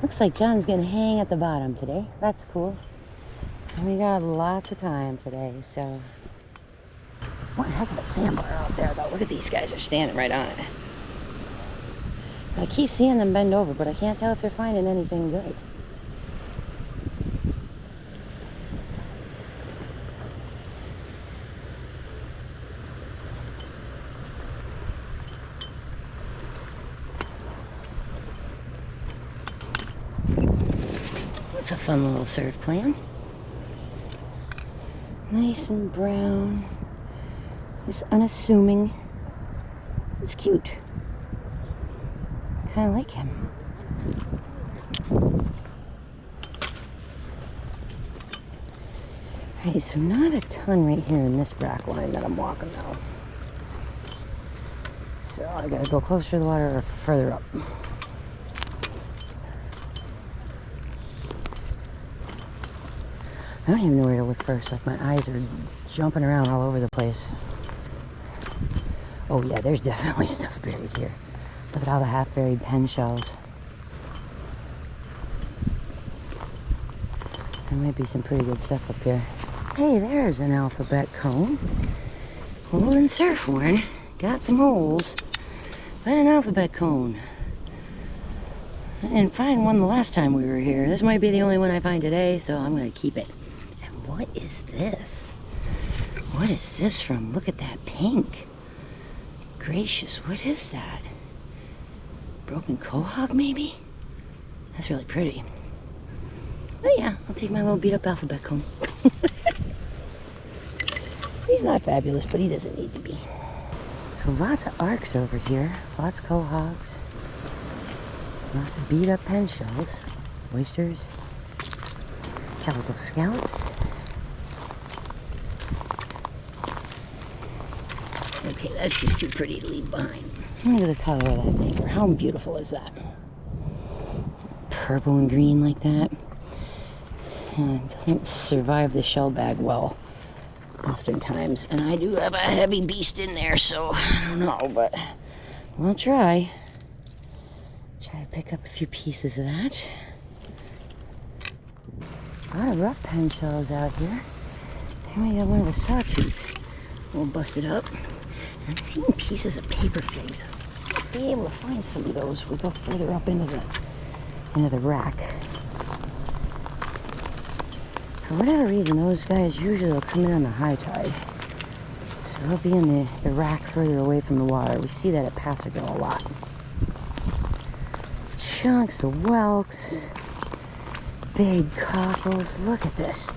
Looks like John's gonna hang at the bottom today. That's cool. And we got lots of time today, so. One heck of a sandbar out there, though. Look at these guys are standing right on it. I keep seeing them bend over, but I can't tell if they're finding anything good. That's a fun little surf plan. Nice and brown. Just unassuming. It's cute. Kind of like him. Alright, so not a ton right here in this brack line that I'm walking now. So I gotta go closer to the water or further up. I don't even know where to look first. Like my eyes are jumping around all over the place. Oh yeah, there's definitely stuff buried here. Look at all the half-buried pen shells. There might be some pretty good stuff up here. Hey, there's an alphabet cone. Old and surf-worn. Got some holes. But an alphabet cone. I didn't find one the last time we were here. This might be the only one I find today, so I'm going to keep it. And what is this? What is this from? Look at that pink. Gracious, what is that? Broken quahog, maybe? That's really pretty. Oh yeah, I'll take my little beat up alphabet cone. He's not fabulous, but he doesn't need to be. So lots of arcs over here. Lots of quahogs. Lots of beat up pen shells. Oysters. Calico scallops. Okay, that's just too pretty to leave behind. Look at the color of that paper. How beautiful is that? Purple and green like that. And it doesn't survive the shell bag well, oftentimes. And I do have a heavy beast in there, so I don't know, but we'll try. Try to pick up a few pieces of that. A lot of rough pen shells out here. Here we got one of the sawtooths. All busted up. I'm seeing pieces of paper figs. I'll be able to find some of those if we go further up into the rack. For whatever reason, those guys usually will come in on the high tide. So they'll be in the rack further away from the water. We see that at Pasago a lot. Chunks of whelks, big cockles. Look at this.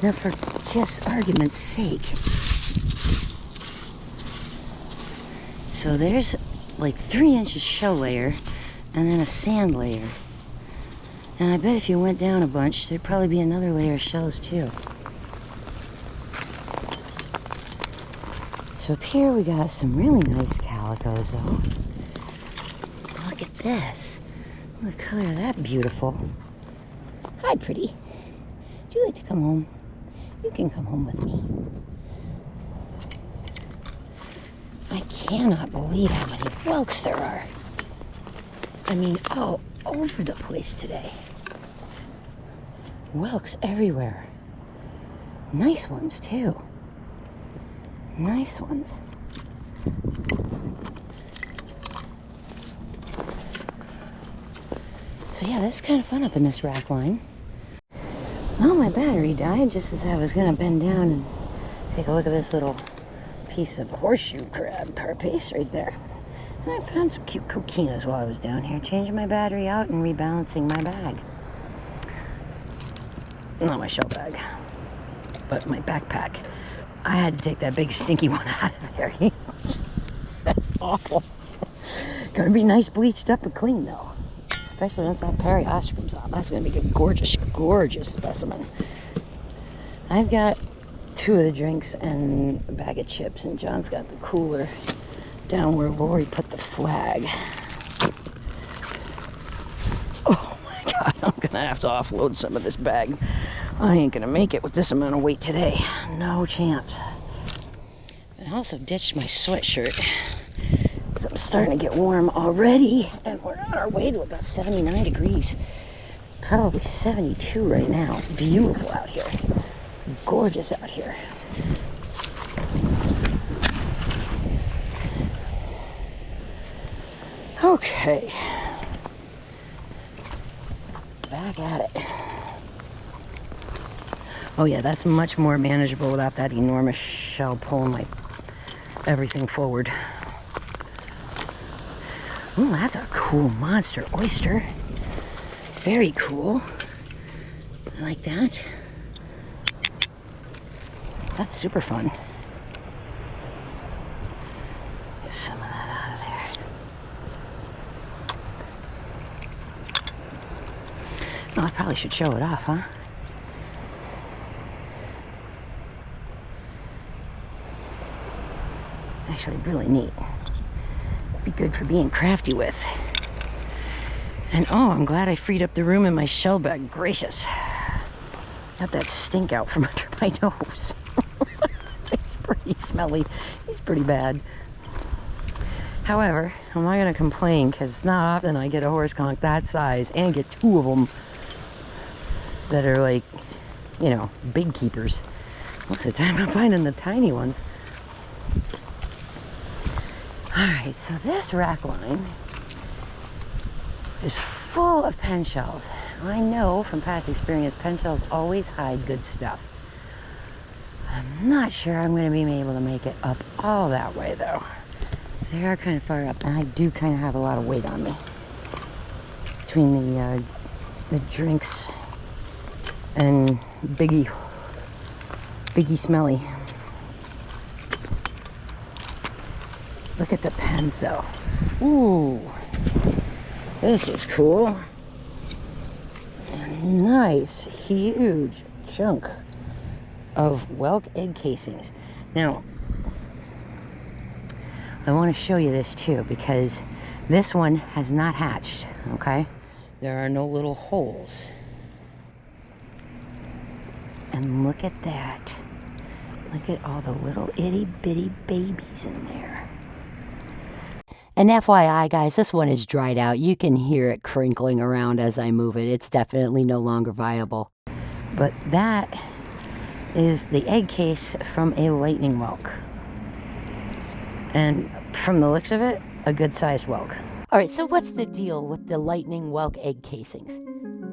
Now, for just argument's sake. So there's like 3 inches shell layer and then a sand layer. And I bet if you went down a bunch, there'd probably be another layer of shells too. So up here we got some really nice calicos though. Look at this. Look at the color of that beautiful. Hi, pretty. Would you like to come home? You can come home with me. I cannot believe how many whelks there are. I mean, all over the place today. Whelks everywhere. Nice ones too. Nice ones. So yeah, this is kind of fun up in this rack line. Well, my battery died just as I was gonna bend down and take a look at this little piece of horseshoe crab carapace right there. And I found some cute coquinas while I was down here, changing my battery out and rebalancing my bag. Not my shell bag, but my backpack. I had to take that big stinky one out of there. That's awful. Gonna be nice bleached up and clean though. Especially once that periostrum's off. That's gonna be a gorgeous, gorgeous specimen. I've got 2 of the drinks and a bag of chips, and John's got the cooler down where Lori put the flag. Oh my God, I'm gonna have to offload some of this bag. I ain't gonna make it with this amount of weight today. No chance. I also ditched my sweatshirt. So I'm starting to get warm already, and we're on our way to about 79 degrees. It's probably 72 right now. It's beautiful out here. Gorgeous out here. Okay. Back at it. Oh yeah, that's much more manageable without that enormous shell pulling my everything forward. Ooh, that's a cool monster oyster. Very cool. I like that. That's super fun. Get some of that out of there. Well, I probably should show it off, huh? Actually, really neat. Be good for being crafty with. And oh, I'm glad I freed up the room in my shell bag. Gracious. Got that stink out from under my nose. He's pretty smelly. He's pretty bad. However, I'm not going to complain because it's not often I get a horse conch that size and get 2 of them that are like, you know, big keepers. Most of the time I'm finding the tiny ones. Alright, so this rack line is full of pen shells. I know from past experience, pen shells always hide good stuff. I'm not sure I'm going to be able to make it up all that way though. They are kind of far up, and I do kind of have a lot of weight on me. Between the drinks and Biggie Smelly. Look at the pens though. Ooh, this is cool. A nice, huge chunk of whelk egg casings. Now, I want to show you this too because this one has not hatched, okay? There are no little holes. And look at that. Look at all the little itty bitty babies in there.
And FYI, guys, this one is dried out. You can hear it crinkling around as I move it. It's definitely no longer viable.
But that is the egg case from a lightning whelk. And from the looks of it, a good-sized whelk.
All right, so what's the deal with the lightning whelk egg casings?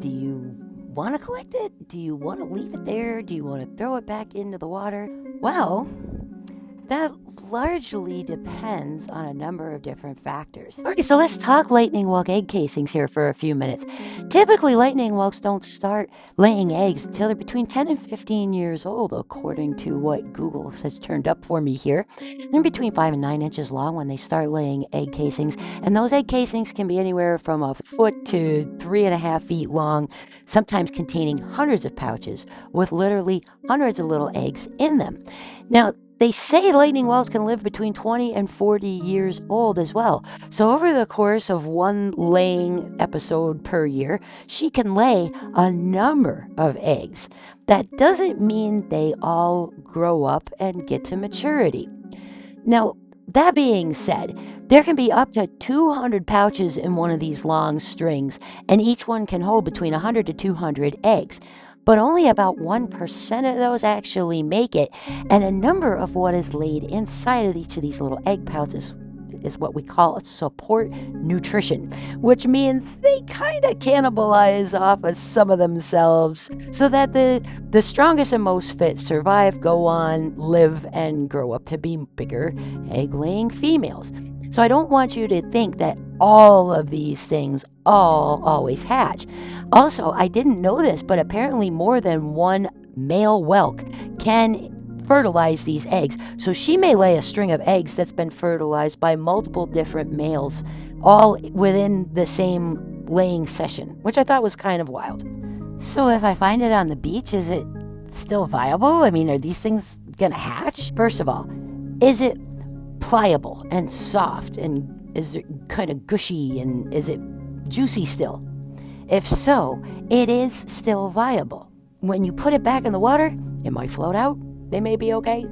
Do you want to collect it? Do you want to leave it there? Do you want to throw it back into the water? Well, that largely depends on a number of different factors. Okay, so let's talk lightning whelk egg casings here for a few minutes. Typically, lightning whelks don't start laying eggs until they're between 10 and 15 years old, according to what Google has turned up for me here. They're between 5 and 9 inches long when they start laying egg casings, and those egg casings can be anywhere from a foot to 3.5 feet long, sometimes containing hundreds of pouches with literally hundreds of little eggs in them. Now, they say lightning whelks can live between 20 and 40 years old as well. So over the course of one laying episode per year, she can lay a number of eggs. That doesn't mean they all grow up and get to maturity. Now, that being said, there can be up to 200 pouches in one of these long strings, and each one can hold between 100 to 200 eggs. But only about 1% of those actually make it, and a number of what is laid inside of each of these little egg pouches is what we call support nutrition, which means they kind of cannibalize off of some of themselves so that the strongest and most fit survive, go on, live, and grow up to be bigger egg-laying females. So I don't want you to think that all of these things always hatch. Also, I didn't know this, but apparently more than one male whelk can fertilize these eggs. So she may lay a string of eggs that's been fertilized by multiple different males, all within the same laying session, which I thought was kind of wild. So if I find it on the beach, is it still viable? I mean, are these things gonna hatch? First of all, is it pliable and soft, and is it kind of gushy, and is it juicy still? If so, it is still viable. When you put it back in the water, it might float out, they may be okay.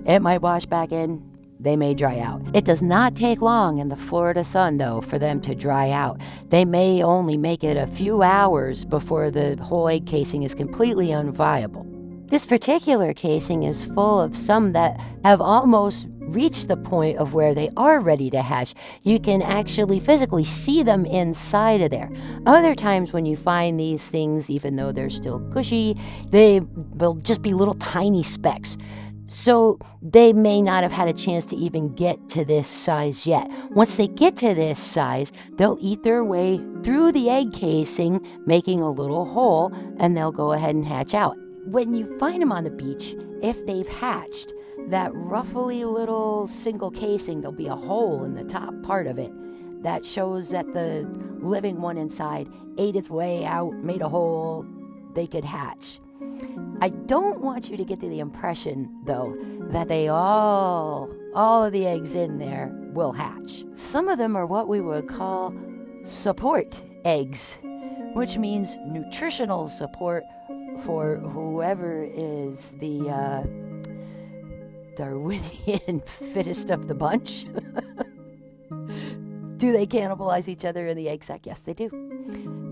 It might wash back in, they may dry out. It does not take long in the Florida sun, though, for them to dry out. They may only make it a few hours before the whole egg casing is completely unviable. This particular casing is full of some that have almost reached the point of where they are ready to hatch. You can actually physically see them inside of there. Other times when you find these things, even though they're still gushy, they will just be little tiny specks. So they may not have had a chance to even get to this size yet. Once they get to this size, they'll eat their way through the egg casing, making a little hole, and they'll go ahead and hatch out. When you find them on the beach, if they've hatched, that roughly little single casing, there'll be a hole in the top part of it that shows that the living one inside ate its way out, made a hole, they could hatch. I don't want you to get the impression, though, that they all of the eggs in there will hatch. Some of them are what we would call support eggs, which means nutritional support for whoever is the Darwinian fittest of the bunch. Do they cannibalize each other in the egg sac? Yes, they do.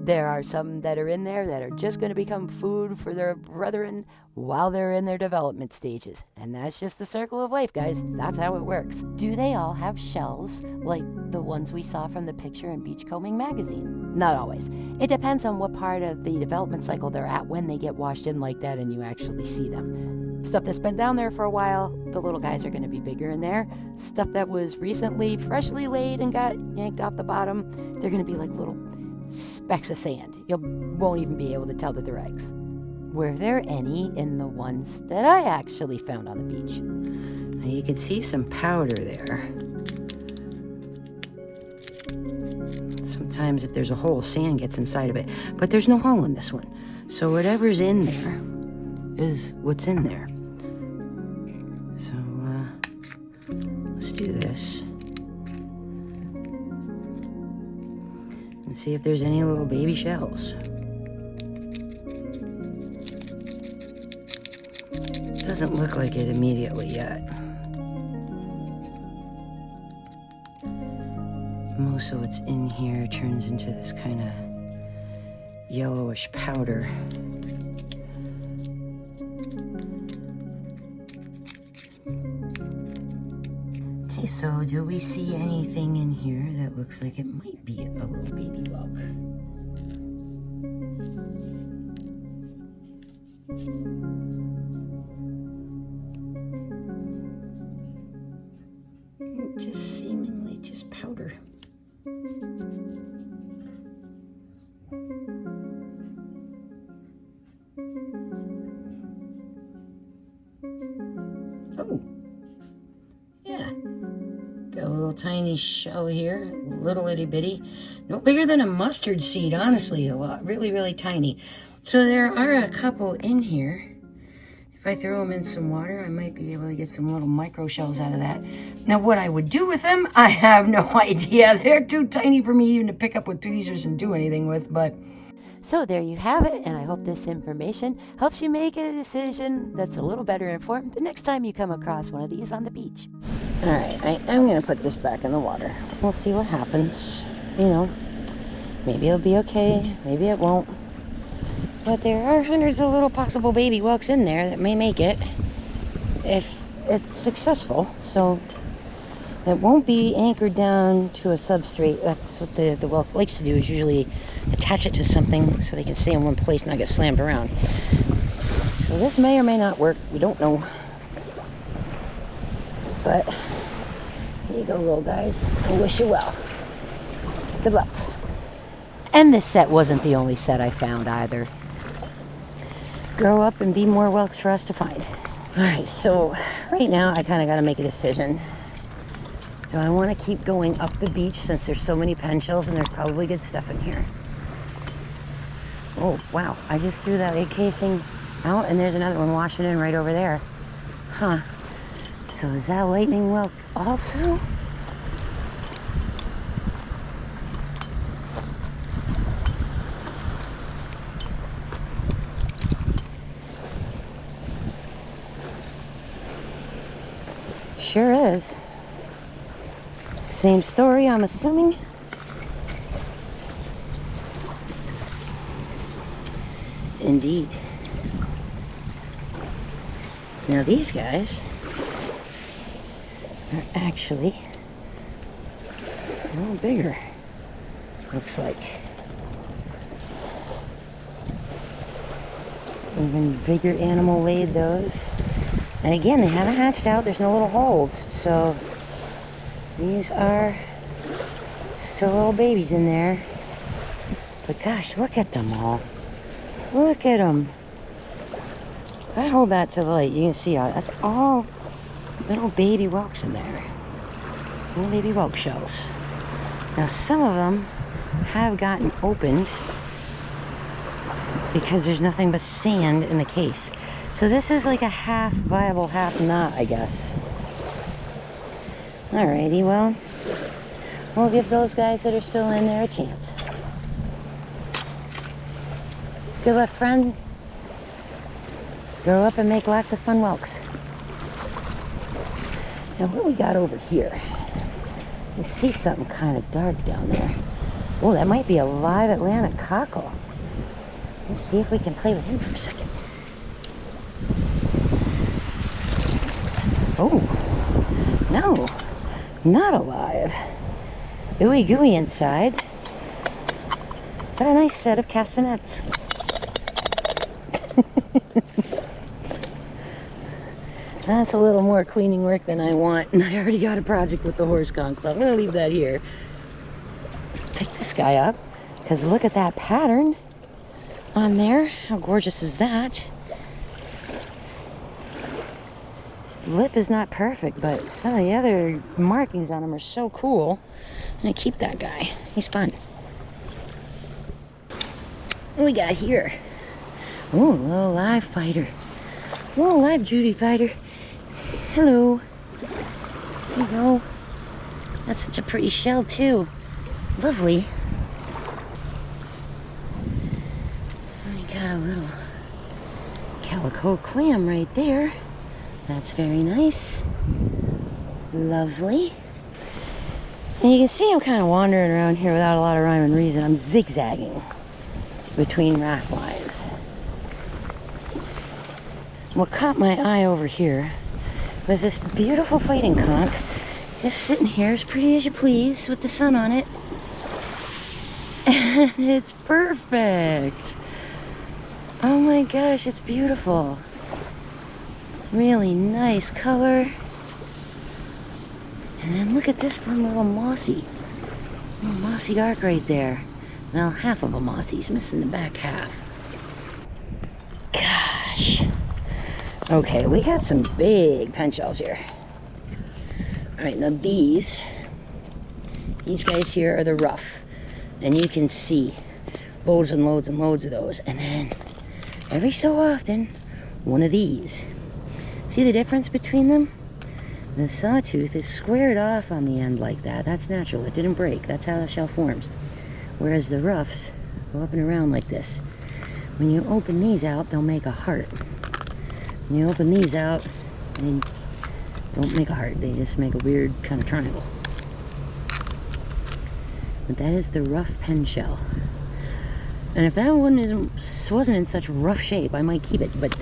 There are some that are in there that are just going to become food for their brethren while they're in their development stages. And that's just the circle of life, guys. That's how it works. Do they all have shells like the ones we saw from the picture in Beachcombing magazine? Not always. It depends on what part of the development cycle they're at when they get washed in like that and you actually see them. Stuff that's been down there for a while, the little guys are going to be bigger in there. Stuff that was recently freshly laid and got yanked off the bottom, they're going to be like little specks of sand. You won't even be able to tell that they're eggs. Were there any in the ones that I actually found on the beach? Now you can see some powder there. Sometimes if there's a hole, sand gets inside of it, but there's no hole in this one. So whatever's in there is what's in there. So let's do this and see if there's any little baby shells. Doesn't look like it immediately yet. Most of what's in here turns into this kind of yellowish powder. Okay, so do we see anything in here that looks like it might be a little baby whelk? Just seemingly just powder. Oh, yeah. Got a little tiny shell here, little itty bitty. No bigger than a mustard seed, honestly, a lot. Really, really tiny. So there are a couple in here. If I throw them in some water, I might be able to get some little micro shells out of that. Now, what I would do with them, I have no idea. They're too tiny for me even to pick up with tweezers and do anything with, but...
So there you have it, and I hope this information helps you make a decision that's a little better informed the next time you come across one of these on the beach. All right, I am going to put this back in the water. We'll see what happens. You know, maybe it'll be okay, maybe it won't. But there are hundreds of little possible baby whelks in there that may make it if it's successful. So it won't be anchored down to a substrate. That's what the whelk likes to do, is usually attach it to something so they can stay in one place and not get slammed around. So this may or may not work. We don't know. But here you go, little guys. I wish you well. Good luck. And this set wasn't the only set I found either. Grow up and be more whelks for us to find. All right, so right now I kind of got to make a decision. Do I want to keep going up the beach since there's so many pen shells and there's probably good stuff in here? Oh, wow. I just threw that egg casing out and there's another one washing in right over there. Huh. So is that lightning whelk also? Sure is. Same story, I'm assuming. Indeed. Now these guys are actually a little bigger, looks like. Even bigger animal laid those. And again, they haven't hatched out. There's no little holes. So these are still little babies in there. But gosh, look at them all. Look at them. I hold that to the light. You can see that's all little baby whelks in there. Little baby whelk shells. Now some of them have gotten opened because there's nothing but sand in the case. So this is like a half viable, half not, I guess. Alrighty, well, we'll give those guys that are still in there a chance. Good luck, friend. Grow up and make lots of fun whelks. Now, what we got over here? I see something kind of dark down there. Oh, that might be a live Atlantic cockle. Let's see if we can play with him for a second. Oh, no, not alive. Ooey gooey inside, but a nice set of castanets. That's a little more cleaning work than I want, and I already got a project with the horse conch, so I'm gonna leave that here. Pick this guy up, because look at that pattern on there. How gorgeous is that? Lip is not perfect, but some of the other markings on him are so cool. I'm gonna keep that guy. He's fun. What we got here? Oh, a little live fighter. Little live Judy fighter. Hello. There you go. That's such a pretty shell too. Lovely. We got a little calico clam right there. That's very nice. Lovely. And you can see I'm kind of wandering around here without a lot of rhyme and reason. I'm zigzagging between raft lines. What caught my eye over here was this beautiful fighting conch just sitting here as pretty as you please with the sun on it. And it's perfect. Oh my gosh, it's beautiful. Really nice color. And then look at this fun little mossy arc right there. Well, half of a mossy's missing the back half. Gosh. Okay, we got some big pen shells here. All right, now these guys here are the rough, and you can see loads and loads and loads of those. And then every so often, one of these. See the difference between them? The sawtooth is squared off on the end like that. That's natural. It didn't break. That's how the shell forms. Whereas the roughs go up and around like this. When you open these out, they'll make a heart. When you open these out, they don't make a heart. They just make a weird kind of triangle. But that is the rough pen shell. And if that one wasn't in such rough shape, I might keep it. But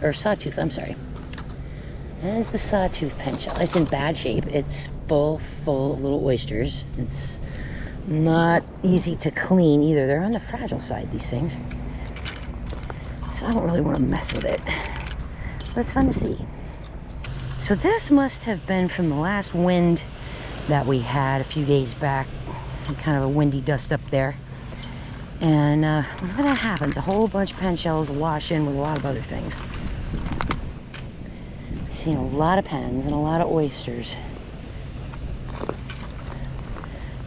or sawtooth, I'm sorry. That is the sawtooth pen shell. It's in bad shape. It's full of little oysters. It's not easy to clean either. They're on the fragile side, these things. So I don't really want to mess with it. But it's fun to see. So this must have been from the last wind that we had a few days back. Kind of a windy dust up there. And whenever that happens, a whole bunch of pen shells wash in with a lot of other things. Seen a lot of pens and a lot of oysters.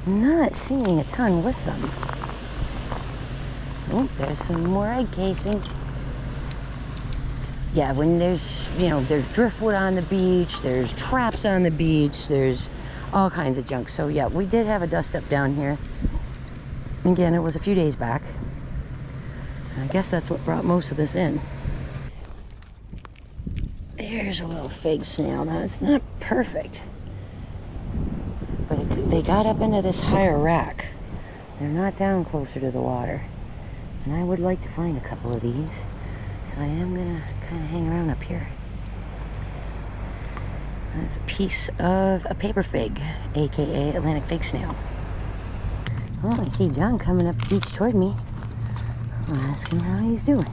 Not seeing a ton with them. Oh, there's some more egg casing. Yeah, when there's, there's driftwood on the beach, there's traps on the beach, there's all kinds of junk. So yeah, we did have a dust up down here. Again, it was a few days back. I guess that's what brought most of this in. There's a little fig snail. Now, it's not perfect, but they got up into this higher rack. They're not down closer to the water. And I would like to find a couple of these. So I am gonna kind of hang around up here. That's a piece of a paper fig, aka Atlantic fig snail. Oh, I see John coming up the beach toward me. I'll ask him how he's doing.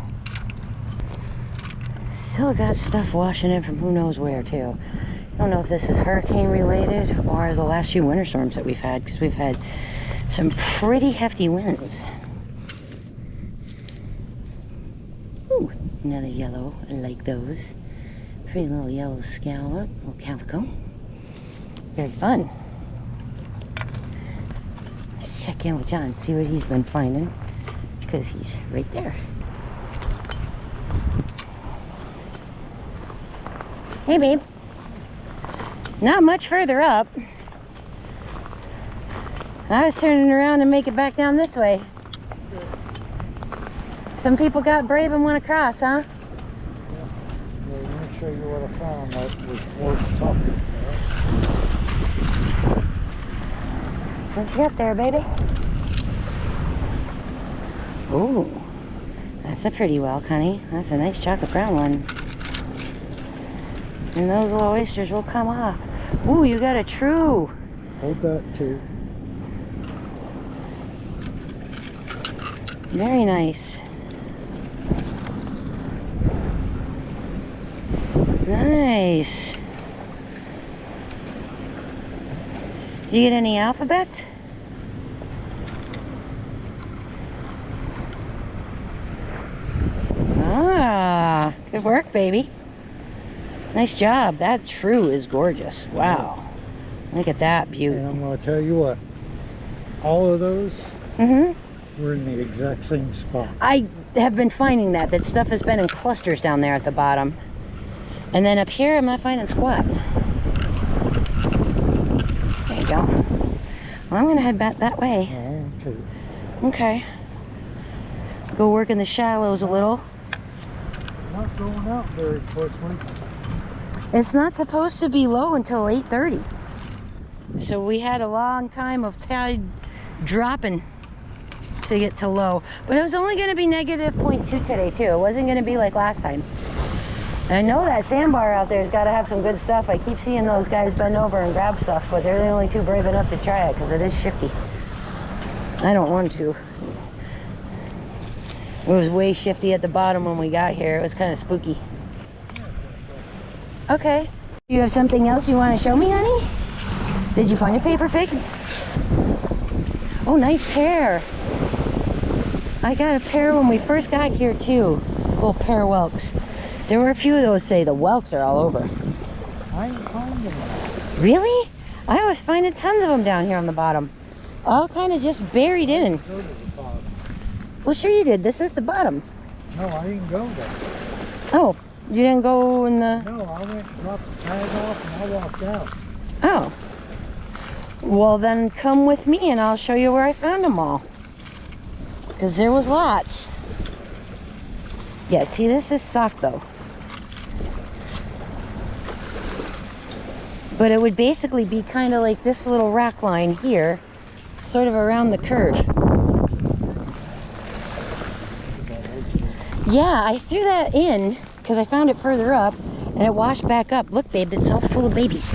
Still got stuff washing in from who knows where too. I don't know if this is hurricane related or the last few winter storms that we've had, because we've had some pretty hefty winds. Ooh, another yellow. I like those. Pretty little yellow scallop, little calico. Very fun. Let's check in with John, see what he's been finding, because he's right there. Hey, babe. Not much further up. I was turning around and make it back down this way. Some people got brave and went across, huh?
Yeah, let me show you what I found that was worth talking about.
What you got there, baby? Ooh, that's a pretty whelk, honey. That's a nice chocolate brown one. And those little oysters will come off. Ooh, you got a true.
Hold that too.
Very nice. Nice. Did you get any alphabets? Ah, good work, baby. Nice job. That true is gorgeous. Wow. Look at that beauty.
And I'm going to tell you what, all of those were in the exact same spot.
I have been finding that stuff has been in clusters down there at the bottom. And then up here, I'm not finding squat. There you go. Well, I'm going to head back that way. Okay. Go work in the shallows a little.
Not going out very quickly.
It's not supposed to be low until 8:30. So we had a long time of tide dropping to get to low. But it was only going to be negative 0.2 today too. It wasn't going to be like last time. And I know that sandbar out there's got to have some good stuff. I keep seeing those guys bend over and grab stuff, but they're the only two brave enough to try it because it is shifty. I don't want to. It was way shifty at the bottom when we got here. It was kind of spooky. Okay. You have something else you want to show me, honey? Did you find a paper fig? Oh, nice pair. I got a pair when we first got here too. A little pair of Whelks. There were a few of those. Say the Whelks are all over.
I ain't finding them.
Really? I was finding tons of them down here on the bottom. All kind of just buried in.
Go to the bottom.
Well, sure you did. This is the bottom.
No, I didn't go there.
Oh, you didn't go in the...
No, I went and dropped the tag off and I walked out.
Oh. Well, then come with me and I'll show you where I found them all. Because there was lots. Yeah, see, this is soft though. But it would basically be kind of like this little rack line here, sort of around the curve. Yeah, I threw that in because I found it further up and it washed back up. Look, babe, it's all full of babies.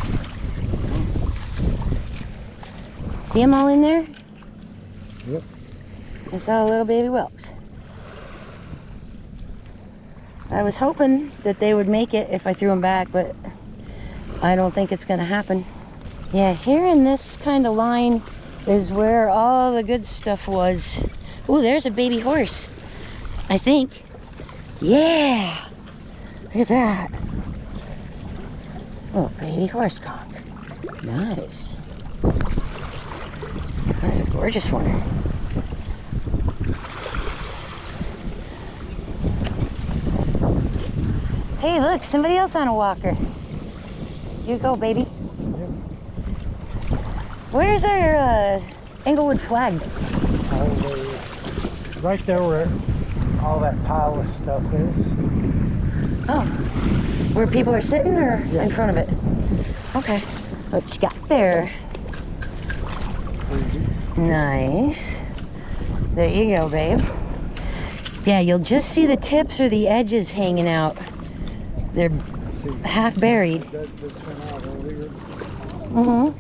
See them all in there?
Yep.
It's all little baby Whelks. I was hoping that they would make it if I threw them back, but I don't think it's gonna happen. Yeah, here in this kind of line is where all the good stuff was. Oh, there's a baby horse, I think. Yeah, look at that. Oh, baby horse conch. Nice. That's a gorgeous one. Hey, look, somebody else on a walker. You go, baby. Where's our Englewood flag?
Right there where all that pile of stuff is.
Oh, where people are sitting or in front of it? Okay. What you got there? Nice. There you go, babe. Yeah, you'll just see the tips or the edges hanging out. They're half buried. Mm-hmm.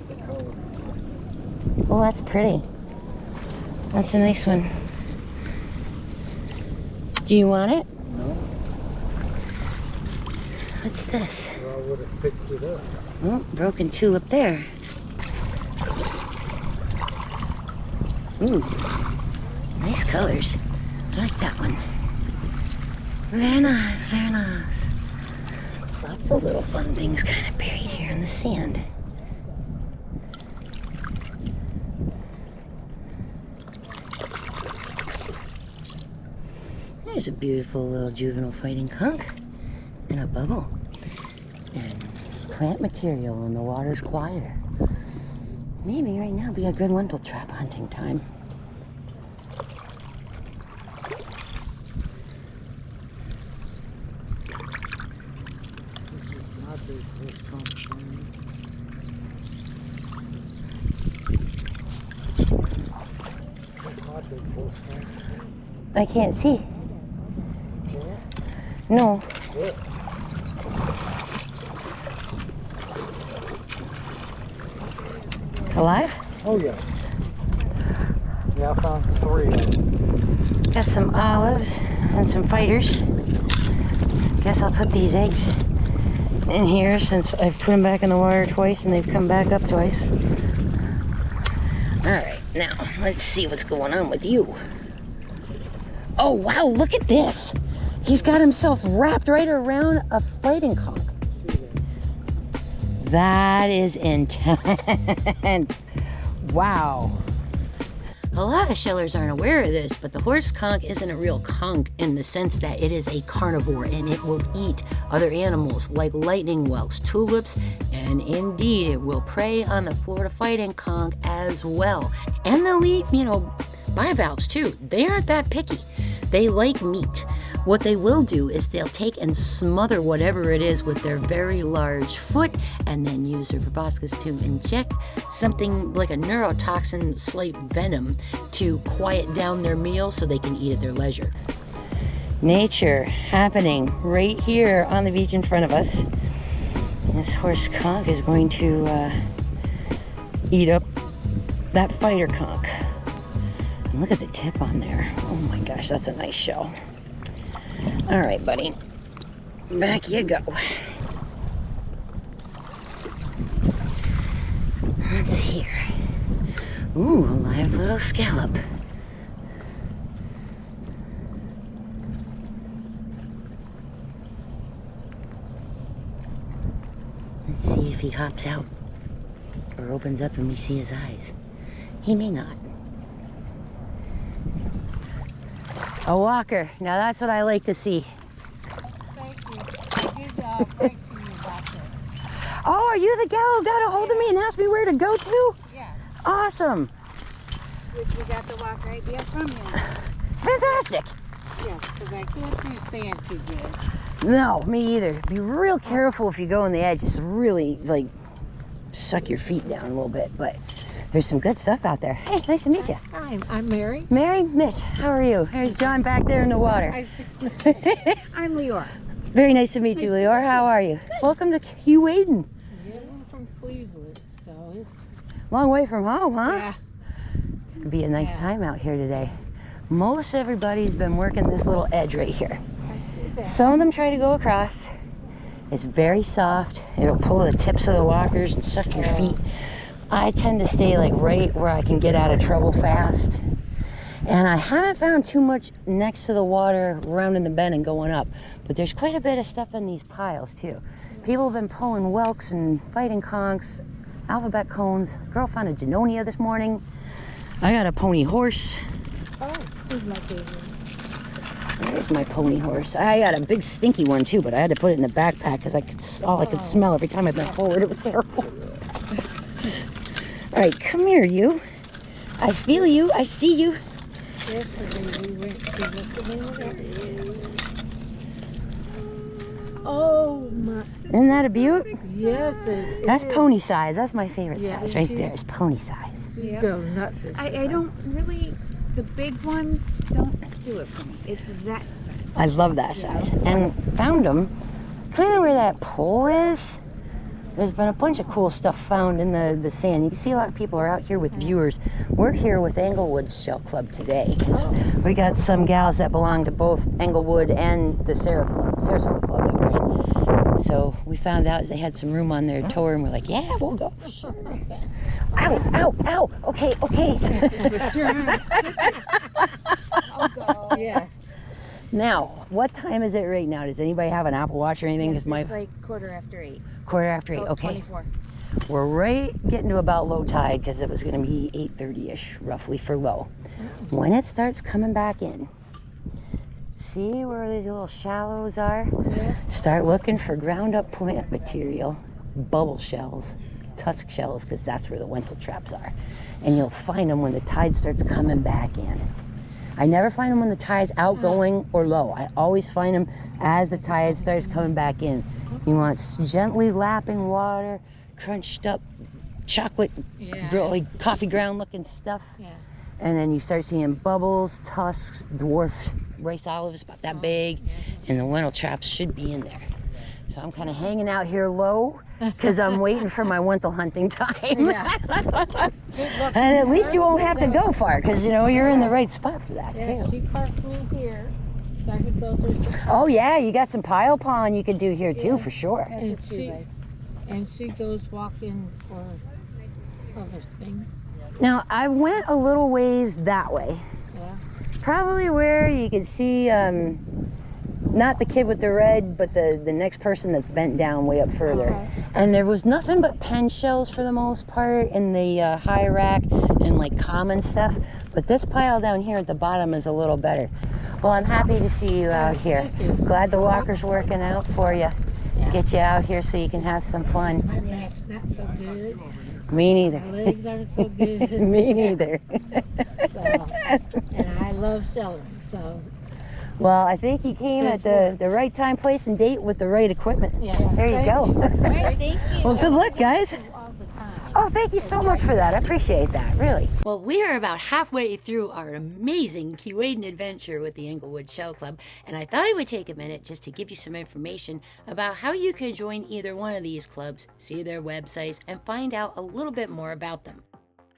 Well, that's pretty. That's a nice one. Do you want it?
No.
What's this?
Well, I would have picked it up.
Oh, broken tulip there. Ooh, nice colors. I like that one. Very nice, very nice. Lots of little fun things kind of buried here in the sand. There's a beautiful little juvenile fighting conch in a bubble. And plant material and the water's quieter. Maybe right now be a good Wentletrap hunting time. I can't see. No. Alive?
Oh yeah. Yeah, I found 3 of them.
Got some olives and some fighters. Guess I'll put these eggs in here since I've put them back in the water twice and they've come back up twice. Alright, now let's see what's going on with you. Oh wow, look at this! He's got himself wrapped right around a fighting conch. That is intense. Wow. A lot of shellers aren't aware of this, but the horse conch isn't a real conch in the sense that it is a carnivore and it will eat other animals like lightning whelks, tulips, and indeed it will prey on the Florida fighting conch as well. And they'll eat, bivalves too. They aren't that picky. They like meat. What they will do is they'll take and smother whatever it is with their very large foot and then use their proboscis to inject something like a neurotoxin slight venom to quiet down their meal so they can eat at their leisure. Nature happening right here on the beach in front of us. This horse conch is going to eat up that fighter conch. Look at the tip on there. Oh my gosh, that's a nice shell. All right, buddy. Back you go. What's here? Ooh, a live little scallop. Let's see if he hops out or opens up and we see his eyes. He may not. A walker. Now that's what I like to see.
Thank you. I did write to you about this.
Oh, are you the gal who got a hold of me and asked me where to go to?
Yeah.
Awesome.
We got the walker idea from you.
Fantastic.
Yes, because I can't do sand too good.
No, me either. Be real careful if you go on the edge. Just really, like, suck your feet down a little bit. But there's some good stuff out there. Hey, nice to meet you.
Hi, I'm Mary.
Mary, Mitch, how are you? There's John back there in the water.
I'm Leora.
Very nice to meet you, Leora. How are you? Welcome to Keewaydin.
Yeah, I'm from Cleveland, so it's...
Long way from home, huh?
Yeah.
It'll be a nice time out here today. Most everybody's been working this little edge right here. Some of them try to go across. It's very soft. It'll pull the tips of the walkers and suck your feet. I tend to stay like right where I can get out of trouble fast. And I haven't found too much next to the water rounding the bend and going up. But there's quite a bit of stuff in these piles too. People have been pulling whelks and fighting conchs, alphabet cones. Girl found a Junonia this morning. I got a pony horse.
Oh, he's my favorite.
There's my pony horse. I got a big stinky one too, but I had to put it in the backpack because all I could smell every time I bent forward. It was terrible. All right, come here, you. I feel you. I see you.
Yesterday we went to what's the name of that? Oh my!
Isn't that a beaut?
Yes, it
That's
is.
pony size. That's my favorite size right
she's-
there. It's pony size.
She's go nuts.
I don't really, the big ones don't do it for me. It's that size.
I love that size. And found them kind of where that pole is. There's been a bunch of cool stuff found in the sand. You can see a lot of people are out here with viewers. We're here with Englewood Shell Club today because we got some gals that belong to both Englewood and the Sarasota Club that we're in. So we found out they had some room on their tour and we're like, yeah, we'll go. Sure. Ow, ow, ow. Okay, okay.
Yes.
Now, what time is it right now? Does anybody have an Apple Watch or anything?
Yes, it's like 8:15.
Quarter after 8,
Oh,
okay.
24.
We're right getting to about low tide because it was going to be 8:30ish roughly for low. When it starts coming back in, see where these little shallows are?
Yeah.
Start looking for ground up plant material, bubble shells, tusk shells, because that's where the Wentletraps are. And you'll find them when the tide starts coming back in. I never find them when the tide's outgoing or low. I always find them as the tide starts coming back in. You want gently lapping water, crunched up chocolate, really coffee ground looking stuff.
Yeah.
And then you start seeing bubbles, tusks, dwarf rice olives about that big, and the Wentletraps should be in there. So I'm kind of hanging out here low because I'm waiting for my Wenttle hunting time. And at least you won't have to go far because, you know, you're in the right spot for that
Yeah,
too.
she parked me here. So I could go through some.
Oh yeah, you got some pile pond you could do here too, for sure.
And she goes walking for other things.
Now I went a little ways that way.
Yeah.
Probably where you could see, not the kid with the red, but the next person that's bent down way up further.
Okay.
And there was nothing but pen shells for the most part in the high rack and like common stuff. But this pile down here at the bottom is a little better. Well, I'm happy to see you out here. Glad the walker's working out for you. Get you out here so you can have some fun.
My back's not so good.
Me neither.
My legs aren't so good.
Me neither.
So, and I love shelling, so.
Well, I think you came at the right time, place, and date with the right equipment.
Yeah.
There you go.
Thank you.
Well, good luck, guys.
All the time.
Oh, thank you so much for that. I appreciate that, really.
Well, we are about halfway through our amazing Keewaydin adventure with the Englewood Shell Club, and I thought I would take a minute just to give you some information about how you can join either one of these clubs, see their websites, and find out a little bit more about them.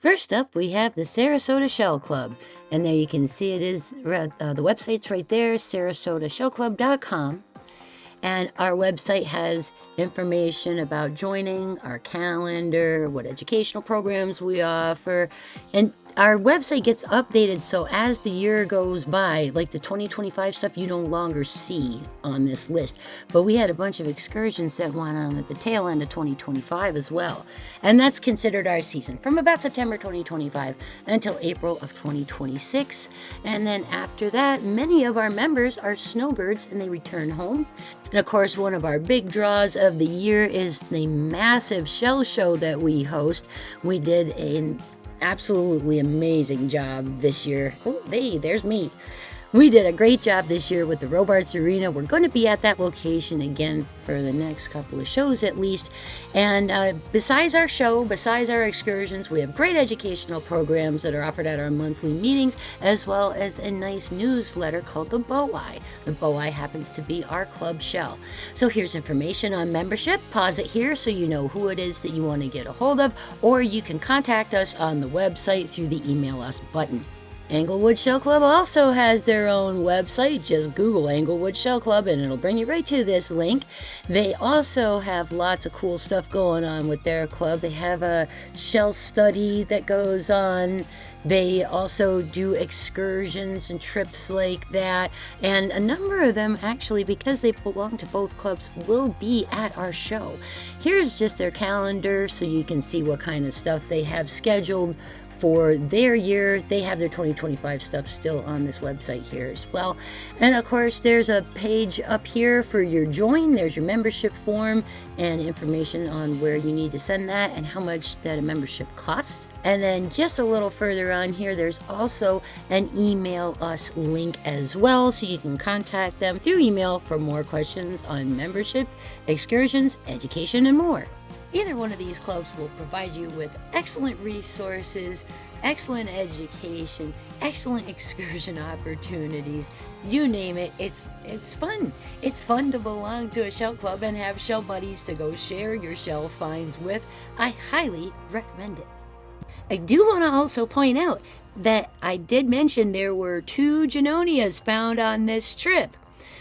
First up, we have the Sarasota Shell Club, and there you can see it is, the website's right there, sarasotashellclub.com. And our website has information about joining, our calendar, what educational programs we offer, and our website gets updated so as the year goes by, like the 2025 stuff you no longer see on this list. But we had a bunch of excursions that went on at the tail end of 2025 as well. And that's considered our season from about September 2025 until April of 2026. And then after that, many of our members are snowbirds and they return home. And of course, one of our big draws of the year is the massive shell show that we host. We did an absolutely amazing job this year. Oh, hey, there's me. We did a great job this year with the Robarts Arena. We're going to be at that location again for the next couple of shows at least. And besides our show, besides our excursions, we have great educational programs that are offered at our monthly meetings, as well as a nice newsletter called the Bow-Eye. The Bow-Eye happens to be our club shell. So here's information on membership. Pause it here so you know who it is that you want to get a hold of, or you can contact us on the website through the Email Us button. Englewood Shell Club also has their own website. Just Google Englewood Shell Club and it'll bring you right to this link. They also have lots of cool stuff going on with their club. They have a shell study that goes on. They also do excursions and trips like that. And a number of them, actually, because they belong to both clubs, will be at our show. Here's just their calendar so you can see what kind of stuff they have scheduled for their year. They have their 2025 stuff still on this website here as well. And of course, there's a page up here for your join. There's your membership form and information on where you need to send that and how much that a membership costs. And then just a little further on here, there's also an email us link as well, so you can contact them through email for more questions on membership, excursions, education, and more. Either one of these clubs will provide you with excellent resources, excellent education, excellent excursion opportunities. You name it, it's fun. It's fun to belong to a shell club and have shell buddies to go share your shell finds with. I highly recommend it. I do want to also point out that I did mention there were 2 Junonias found on this trip.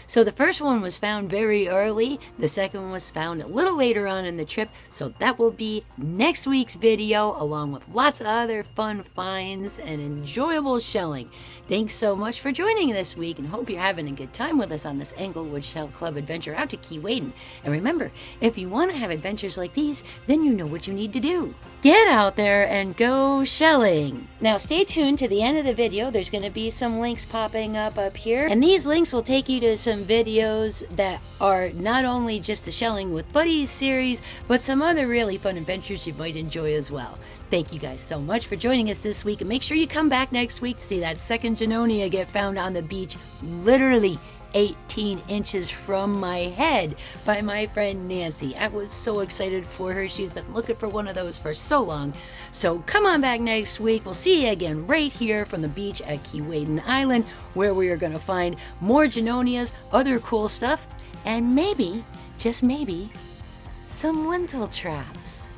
So the first one was found very early, the second one was found a little later on in the trip, so that will be next week's video, along with lots of other fun finds and enjoyable shelling. Thanks so much for joining this week, and hope you're having a good time with us on this Englewood Shell Club adventure out to Keewaydin. And remember, if you want to have adventures like these, then you know what you need to do. Get out there and go shelling! Now stay tuned to the end of the video. There's going to be some links popping up here, and these links will take you to some videos that are not only just the Shelling with Buddies series, but some other really fun adventures you might enjoy as well. Thank you guys so much for joining us this week, and make sure you come back next week to see that second Junonia get found on the beach, literally 18 inches from my head, by my friend Nancy. I was so excited for her. She's been looking for one of those for so long. So come on back next week. We'll see you again right here from the beach at Keewaydin Island, where we are going to find more Junonias, other cool stuff, and maybe, just maybe, some Wentletraps.